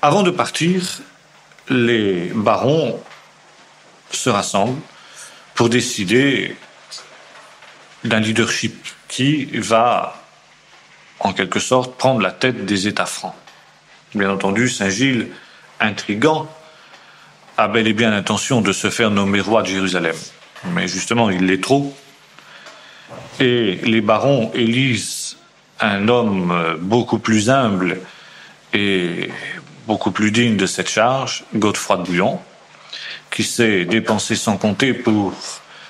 Avant de partir, les barons se rassemblent pour décider d'un leadership qui va, en quelque sorte, prendre la tête des États francs. Bien entendu, Saint-Gilles, intrigant, a bel et bien l'intention de se faire nommer roi de Jérusalem. Mais justement, il l'est trop. Et les barons élisent un homme beaucoup plus humble et beaucoup plus digne de cette charge, Godefroy de Bouillon, qui s'est dépensé sans compter pour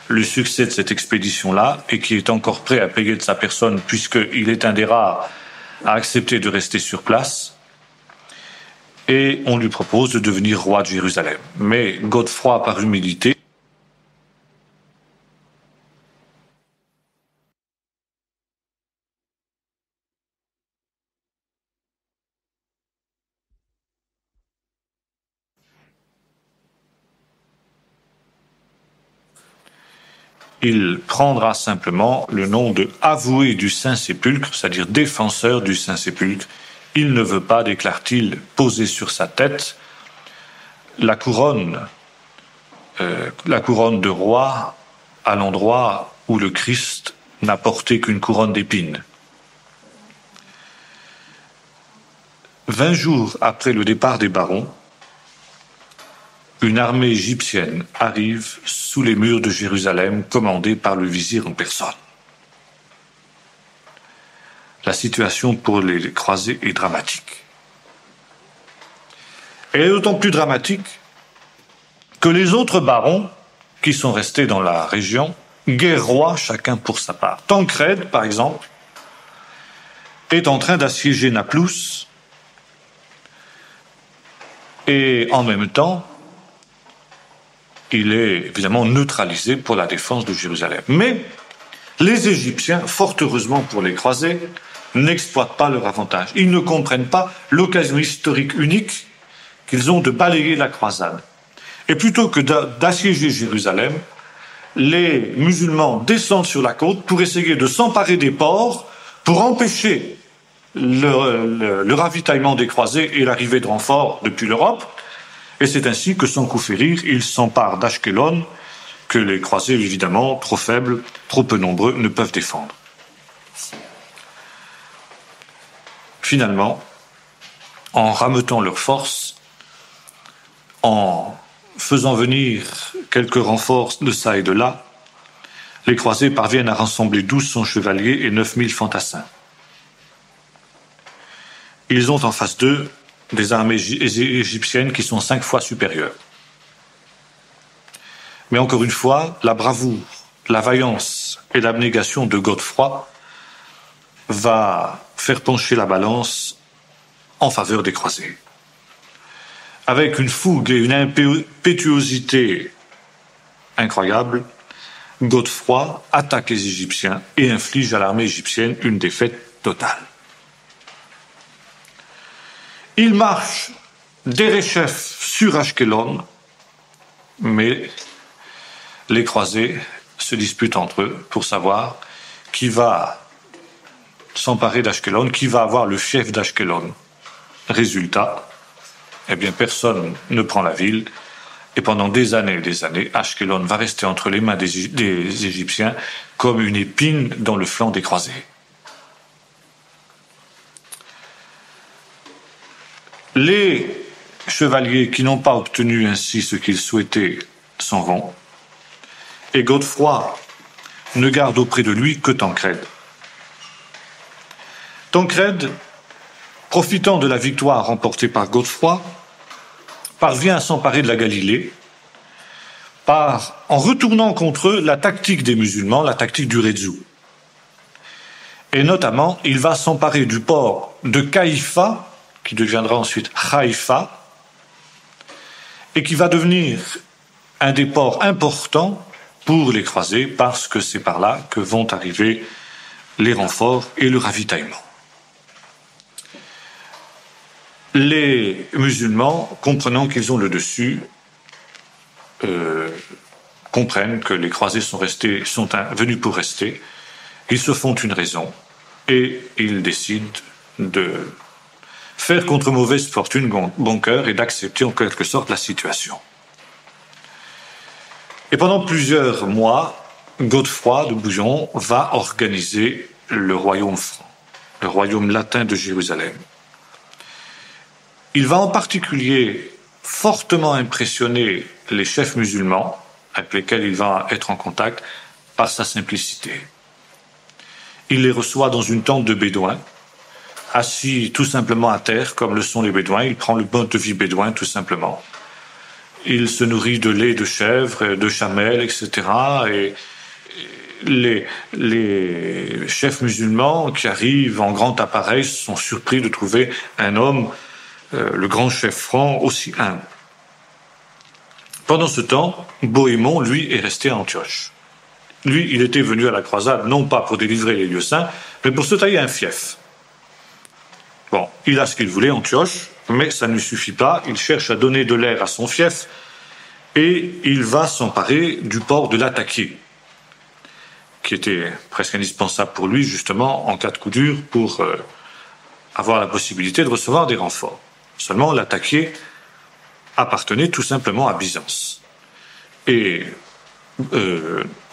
le succès de cette expédition-là et qui est encore prêt à payer de sa personne puisqu'il est un des rares à accepter de rester sur place. Et on lui propose de devenir roi de Jérusalem. Mais Godefroy, par humilité, il prendra simplement le nom de avoué du Saint-Sépulcre, c'est-à-dire défenseur du Saint-Sépulcre. Il ne veut pas, déclare-t-il, poser sur sa tête la couronne de roi à l'endroit où le Christ n'a porté qu'une couronne d'épines. 20 jours après le départ des barons, une armée égyptienne arrive sous les murs de Jérusalem, commandée par le vizir en personne. La situation pour les croisés est dramatique. Elle est d'autant plus dramatique que les autres barons qui sont restés dans la région guerroient chacun pour sa part. Tancrède, par exemple, est en train d'assiéger Naplouse et en même temps, il est évidemment neutralisé pour la défense de Jérusalem. Mais les Égyptiens, fort heureusement pour les croisés, n'exploitent pas leur avantage. Ils ne comprennent pas l'occasion historique unique qu'ils ont de balayer la croisade. Et plutôt que d'assiéger Jérusalem, les musulmans descendent sur la côte pour essayer de s'emparer des ports, pour empêcher le ravitaillement des croisés et l'arrivée de renforts depuis l'Europe. Et c'est ainsi que, sans coup férir, ils s'emparent d'Ashkelon, que les croisés, évidemment, trop faibles, trop peu nombreux, ne peuvent défendre. Finalement, en rameutant leurs forces, en faisant venir quelques renforts de ça et de là, les croisés parviennent à rassembler 1200 chevaliers et 9000 fantassins. Ils ont en face d'eux des armées égyptiennes qui sont 5 fois supérieures. Mais encore une fois, la bravoure, la vaillance et l'abnégation de Godefroy va faire pencher la balance en faveur des croisés. Avec une fougue et une impétuosité incroyables, Godefroy attaque les Égyptiens et inflige à l'armée égyptienne une défaite totale. Il marche d'Erechef sur Ashkelon, mais les croisés se disputent entre eux pour savoir qui va s'emparer d'Ashkelon, qui va avoir le fief d'Ashkelon. Résultat, eh bien personne ne prend la ville, et pendant des années, Ashkelon va rester entre les mains des Égyptiens comme une épine dans le flanc des croisés. Les chevaliers qui n'ont pas obtenu ainsi ce qu'ils souhaitaient s'en vont, et Godefroy ne garde auprès de lui que Tancrède. Tancrède, profitant de la victoire remportée par Godefroy, parvient à s'emparer de la Galilée en retournant contre eux la tactique des musulmans, la tactique du Rezou. Et notamment, il va s'emparer du port de Caïfa, qui deviendra ensuite Haïfa, et qui va devenir un des ports importants pour les croisés, parce que c'est par là que vont arriver les renforts et le ravitaillement. Les musulmans, comprenant qu'ils ont le dessus, comprennent que les croisés sont venus pour rester. Ils se font une raison et ils décident de faire contre mauvaise fortune bon cœur et d'accepter en quelque sorte la situation. Et pendant plusieurs mois, Godefroy de Bouillon va organiser le royaume franc, le royaume latin de Jérusalem. Il va en particulier fortement impressionner les chefs musulmans, avec lesquels il va être en contact, par sa simplicité. Il les reçoit dans une tente de bédouins, assis tout simplement à terre, comme le sont les bédouins. Il prend le mode de vie bédouin, tout simplement. Il se nourrit de lait de chèvre, de chamelle, etc. Et les chefs musulmans qui arrivent en grand appareil sont surpris de trouver un homme, le grand chef franc, aussi humble. Pendant ce temps, Bohémond, lui, est resté à Antioche. Lui, il était venu à la croisade, non pas pour délivrer les lieux saints, mais pour se tailler un fief. Bon, il a ce qu'il voulait, Antioche, mais ça ne lui suffit pas. Il cherche à donner de l'air à son fief et il va s'emparer du port de l'Attaquié, qui était presque indispensable pour lui, justement, en cas de coup dur, pour avoir la possibilité de recevoir des renforts. Seulement, l'Attaquié appartenait tout simplement à Byzance. Et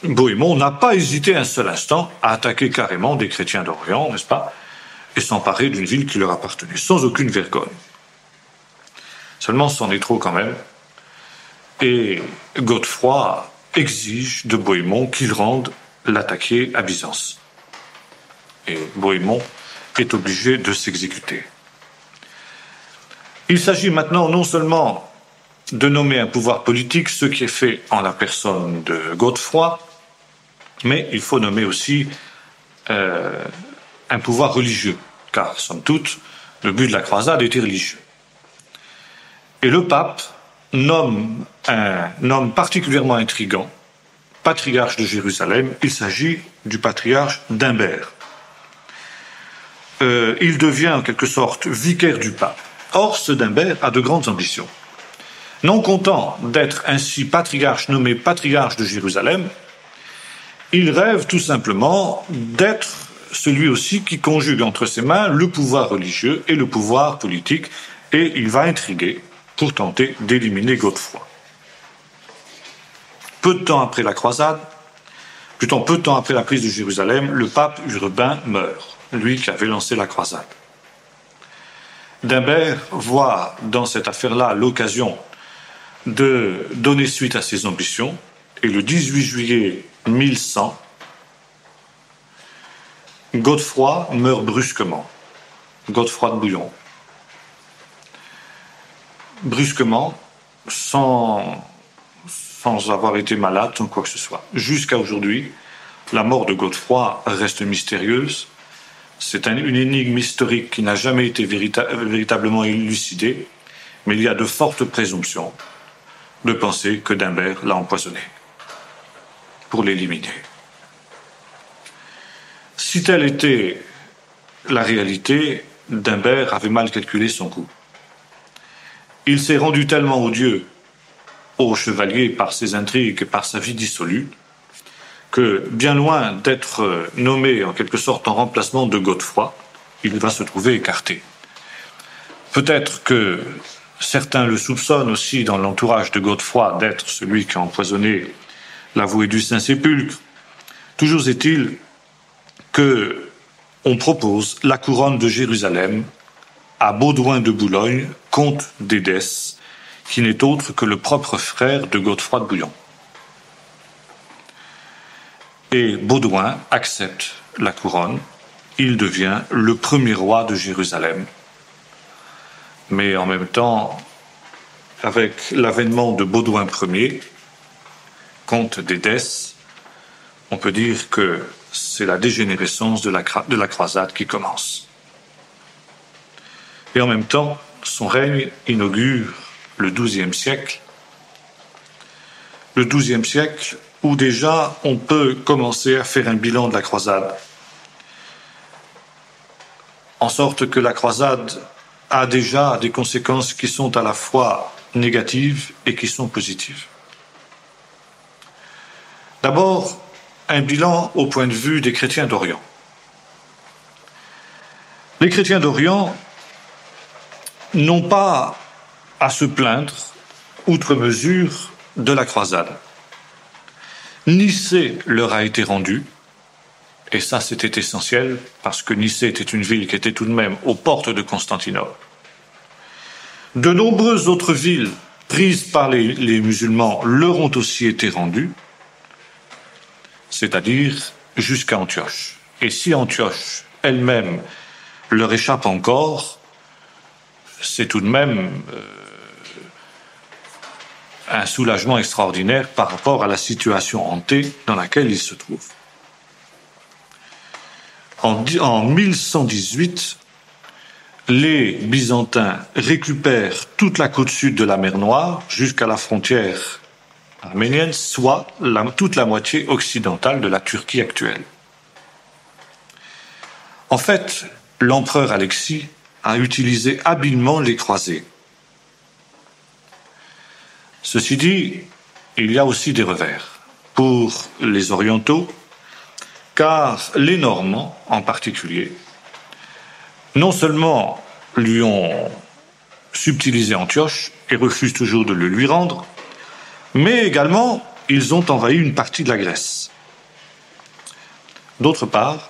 Bohémond n'a pas hésité un seul instant à attaquer carrément des chrétiens d'Orient, n'est-ce pas, et s'emparer d'une ville qui leur appartenait, sans aucune vergogne. Seulement, c'en est trop quand même. Et Godefroy exige de Bohémond qu'il rende l'Attaquié à Byzance. Et Bohémond est obligé de s'exécuter. Il s'agit maintenant non seulement de nommer un pouvoir politique, ce qui est fait en la personne de Godefroy, mais il faut nommer aussi un pouvoir religieux, car, somme toute, le but de la croisade était religieux. Et le pape nomme un homme particulièrement intrigant, patriarche de Jérusalem. Il s'agit du patriarche d'Imbert. Il devient en quelque sorte vicaire du pape. Or, ce d'Imbert a de grandes ambitions. Non content d'être ainsi patriarche, nommé patriarche de Jérusalem, il rêve tout simplement d'être celui aussi qui conjugue entre ses mains le pouvoir religieux et le pouvoir politique, et il va intriguer pour tenter d'éliminer Godefroy. Peu de temps après la croisade, plutôt peu de temps après la prise de Jérusalem, le pape Urbain meurt, lui qui avait lancé la croisade. D'Imbert voit dans cette affaire-là l'occasion de donner suite à ses ambitions, et le 18 juillet 1100, Godefroy meurt brusquement. Godefroy de Bouillon. Brusquement, sans avoir été malade, sans quoi que ce soit. Jusqu'à aujourd'hui, la mort de Godefroy reste mystérieuse. C'est une énigme historique qui n'a jamais été véritablement élucidée, mais il y a de fortes présomptions de penser que d'Imbert l'a empoisonné pour l'éliminer. Si telle était la réalité, d'Imbert avait mal calculé son coup. Il s'est rendu tellement odieux au chevalier par ses intrigues et par sa vie dissolue que, bien loin d'être nommé en quelque sorte en remplacement de Godefroy, il va se trouver écarté. Peut-être que certains le soupçonnent aussi dans l'entourage de Godefroy d'être celui qui a empoisonné l'avoué du Saint-Sépulcre. Toujours est-il que on propose la couronne de Jérusalem à Baudouin de Boulogne, comte d'Édesse, qui n'est autre que le propre frère de Godefroy de Bouillon. Et Baudouin accepte la couronne. Il devient le premier roi de Jérusalem. Mais en même temps, avec l'avènement de Baudouin Ier, comte d'Édesse, on peut dire que c'est la dégénérescence de la croisade qui commence. Et en même temps, son règne inaugure le XIIe siècle. Le XIIe siècle où déjà on peut commencer à faire un bilan de la croisade. En sorte que la croisade a déjà des conséquences qui sont à la fois négatives et qui sont positives. D'abord, un bilan au point de vue des chrétiens d'Orient. Les chrétiens d'Orient n'ont pas à se plaindre, outre mesure, de la croisade. Nicée leur a été rendue, et ça c'était essentiel, parce que Nicée était une ville qui était tout de même aux portes de Constantinople. De nombreuses autres villes prises par les musulmans leur ont aussi été rendues, c'est-à-dire jusqu'à Antioche. Et si Antioche elle-même leur échappe encore, c'est tout de même un soulagement extraordinaire par rapport à la situation hantée dans laquelle ils se trouvent. En 1118, les Byzantins récupèrent toute la côte sud de la mer Noire jusqu'à la frontière arménienne, soit toute la moitié occidentale de la Turquie actuelle. En fait, l'empereur Alexis a utilisé habilement les croisés. Ceci dit, il y a aussi des revers pour les orientaux, car les Normands en particulier, non seulement lui ont subtilisé Antioche et refusent toujours de le lui rendre, mais également ils ont envahi une partie de la Grèce. D'autre part,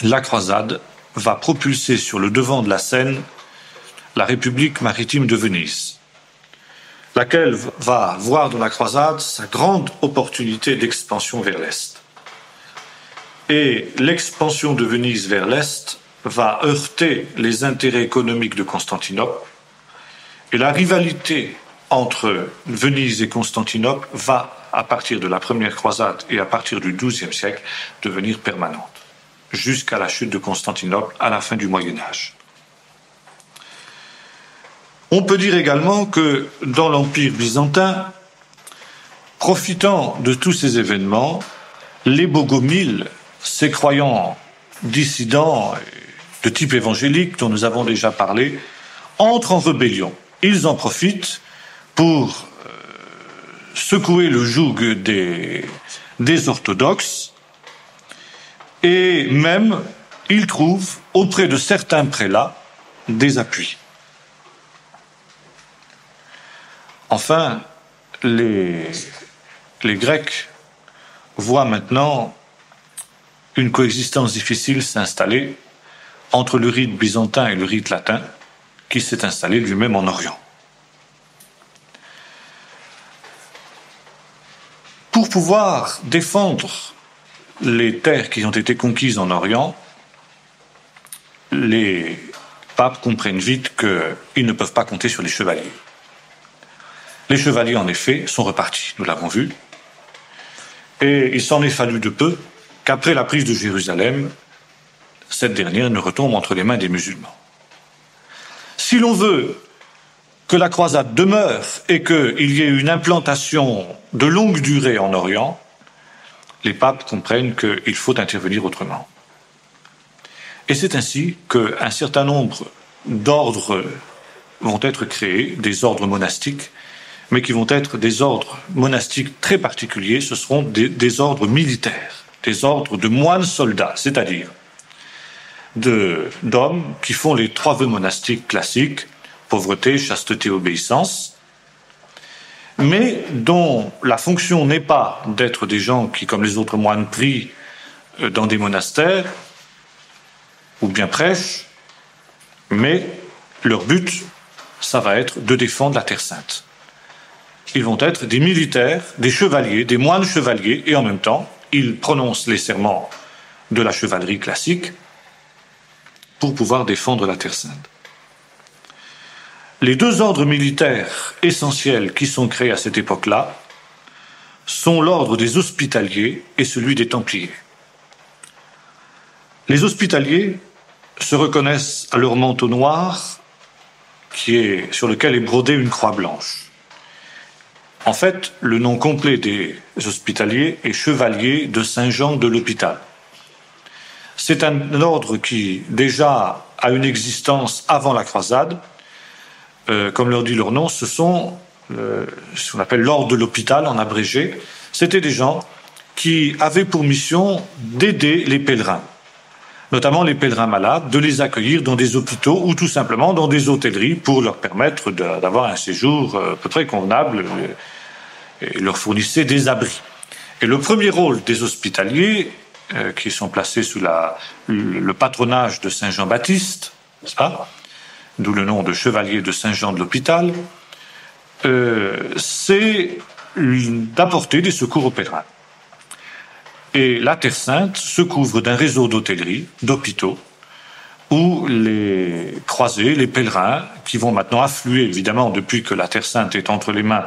la croisade va propulser sur le devant de la scène la République maritime de Venise, laquelle va voir dans la croisade sa grande opportunité d'expansion vers l'Est. Et l'expansion de Venise vers l'Est va heurter les intérêts économiques de Constantinople, et la rivalité entre Venise et Constantinople va, à partir de la première croisade et à partir du XIIe siècle, devenir permanente, jusqu'à la chute de Constantinople à la fin du Moyen-Âge. On peut dire également que dans l'Empire byzantin, profitant de tous ces événements, les bogomiles, ces croyants dissidents de type évangélique dont nous avons déjà parlé, entrent en rébellion. Ils en profitent pour secouer le joug des orthodoxes, et même ils trouvent auprès de certains prélats des appuis. Enfin, les Grecs voient maintenant une coexistence difficile s'installer entre le rite byzantin et le rite latin, qui s'est installé lui-même en Orient. Pour pouvoir défendre les terres qui ont été conquises en Orient, les papes comprennent vite qu'ils ne peuvent pas compter sur les chevaliers. Les chevaliers, en effet, sont repartis, nous l'avons vu, et il s'en est fallu de peu qu'après la prise de Jérusalem, cette dernière ne retombe entre les mains des musulmans. Si l'on veut que la croisade demeure et qu'il y ait une implantation de longue durée en Orient, les papes comprennent qu'il faut intervenir autrement. Et c'est ainsi qu'un certain nombre d'ordres vont être créés, des ordres monastiques, mais qui vont être des ordres monastiques très particuliers. Ce seront des ordres militaires, des ordres de moines soldats, c'est-à-dire d'hommes qui font les 3 vœux monastiques classiques, pauvreté, chasteté, obéissance, mais dont la fonction n'est pas d'être des gens qui, comme les autres moines, prient dans des monastères ou bien prêchent, mais leur but, ça va être de défendre la Terre Sainte. Ils vont être des militaires, des chevaliers, des moines chevaliers, et en même temps, ils prononcent les serments de la chevalerie classique pour pouvoir défendre la Terre Sainte. Les deux ordres militaires essentiels qui sont créés à cette époque-là sont l'ordre des Hospitaliers et celui des Templiers. Les Hospitaliers se reconnaissent à leur manteau noir sur lequel est brodée une croix blanche. En fait, le nom complet des Hospitaliers est Chevalier de Saint-Jean de l'Hôpital. C'est un ordre qui, déjà, a une existence avant la croisade. Comme leur dit leur nom, ce sont ce qu'on appelle l'ordre de l'Hôpital, en abrégé. C'était des gens qui avaient pour mission d'aider les pèlerins, notamment les pèlerins malades, de les accueillir dans des hôpitaux ou tout simplement dans des hôtelleries pour leur permettre d'avoir un séjour à peu près convenable et leur fournissait des abris. Et le premier rôle des Hospitaliers, qui sont placés sous le patronage de Saint Jean-Baptiste, n'est-ce pas ? D'où le nom de Chevalier de Saint-Jean de l'Hôpital, c'est d'apporter des secours aux pèlerins. Et la Terre Sainte se couvre d'un réseau d'hôtelleries, d'hôpitaux, où les croisés, les pèlerins, qui vont maintenant affluer, évidemment, depuis que la Terre Sainte est entre les mains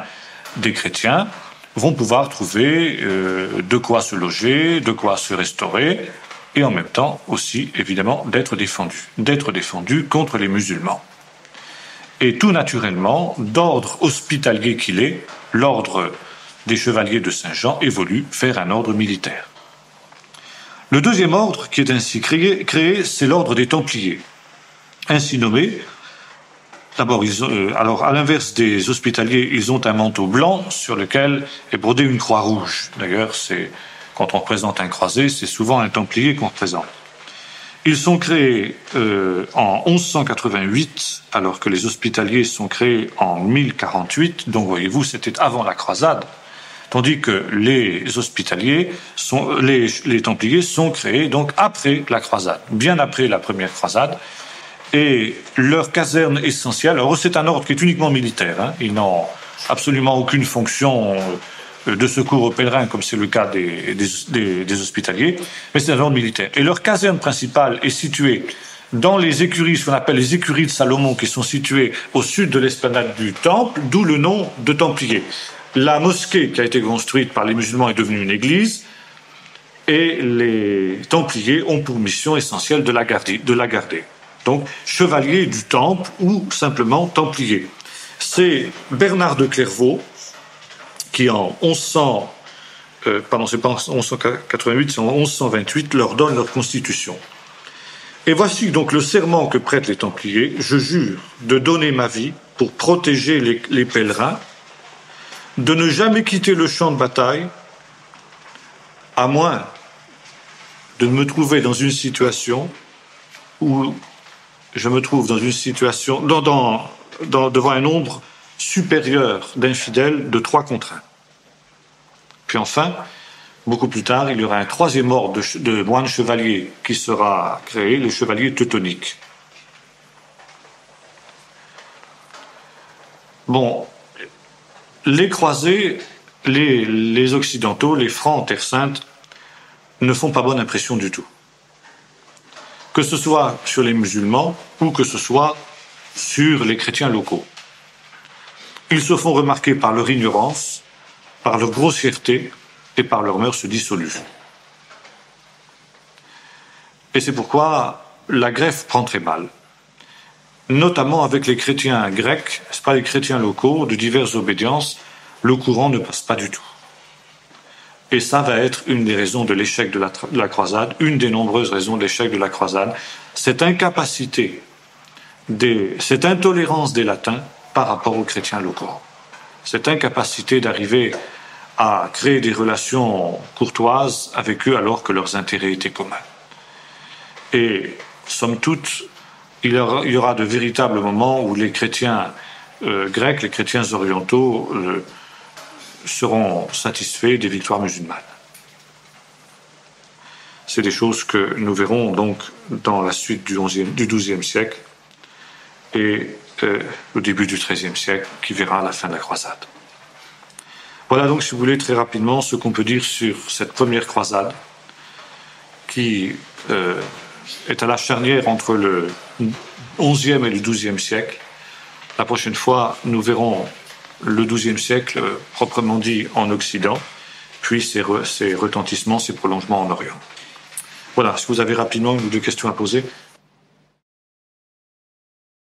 des chrétiens, vont pouvoir trouver de quoi se loger, de quoi se restaurer, et en même temps aussi, évidemment, d'être défendus contre les musulmans. Et tout naturellement, d'ordre hospitalier qu'il est, l'ordre des chevaliers de Saint-Jean évolue vers un ordre militaire. Le deuxième ordre qui est ainsi créé, c'est l'ordre des Templiers. Ainsi nommé, d'abord, alors à l'inverse des Hospitaliers, ils ont un manteau blanc sur lequel est brodée une croix rouge. D'ailleurs, quand on représente un croisé, c'est souvent un Templier qu'on représente. Ils sont créés en 1188, alors que les Hospitaliers sont créés en 1048. Donc, voyez-vous, c'était avant la croisade. Tandis que les Hospitaliers, les Templiers sont créés donc après la croisade, bien après la première croisade. Et leur caserne essentielle, alors c'est un ordre qui est uniquement militaire, hein, ils n'ont absolument aucune fonction de secours aux pèlerins, comme c'est le cas des Hospitaliers, mais c'est un ordre militaire. Et leur caserne principale est située dans les écuries, ce qu'on appelle les écuries de Salomon, qui sont situées au sud de l'esplanade du Temple, d'où le nom de Templiers. La mosquée qui a été construite par les musulmans est devenue une église, et les Templiers ont pour mission essentielle de la garder. Donc, chevalier du Temple ou simplement Templier. C'est Bernard de Clairvaux qui en 1188, c'est en 1128, leur donne leur constitution. Et voici donc le serment que prêtent les Templiers. Je jure de donner ma vie pour protéger les pèlerins, de ne jamais quitter le champ de bataille, à moins de me trouver dans une situation où je me trouve dans une situation devant un nombre supérieur d'infidèles de 3 contre 1. Puis enfin, beaucoup plus tard, il y aura un troisième ordre de moines chevaliers qui sera créé, les chevaliers teutoniques. Bon, les croisés, les occidentaux, les francs en Terre Sainte, ne font pas bonne impression du tout. Que ce soit sur les musulmans ou que ce soit sur les chrétiens locaux. Ils se font remarquer par leur ignorance, par leur grossièreté et par leurs mœurs dissolues. Et c'est pourquoi la greffe prend très mal, notamment avec les chrétiens grecs, c'est pas les chrétiens locaux de diverses obédiences, le courant ne passe pas du tout. Et ça va être une des raisons de l'échec de la croisade, une des nombreuses raisons de l'échec de la croisade, cette incapacité, cette intolérance des latins par rapport aux chrétiens locaux. Cette incapacité d'arriver à créer des relations courtoises avec eux alors que leurs intérêts étaient communs. Et, somme toute, il y aura de véritables moments où les chrétiens grecs, les chrétiens orientaux, seront satisfaits des victoires musulmanes. C'est des choses que nous verrons donc dans la suite du XIIe siècle. Et au début du XIIIe siècle, qui verra la fin de la croisade. Voilà donc, si vous voulez, très rapidement, ce qu'on peut dire sur cette première croisade, qui est à la charnière entre le XIe et le XIIe siècle. La prochaine fois, nous verrons le XIIe siècle, proprement dit, en Occident, puis ses retentissements, ses prolongements en Orient. Voilà, si vous avez rapidement une ou deux questions à poser,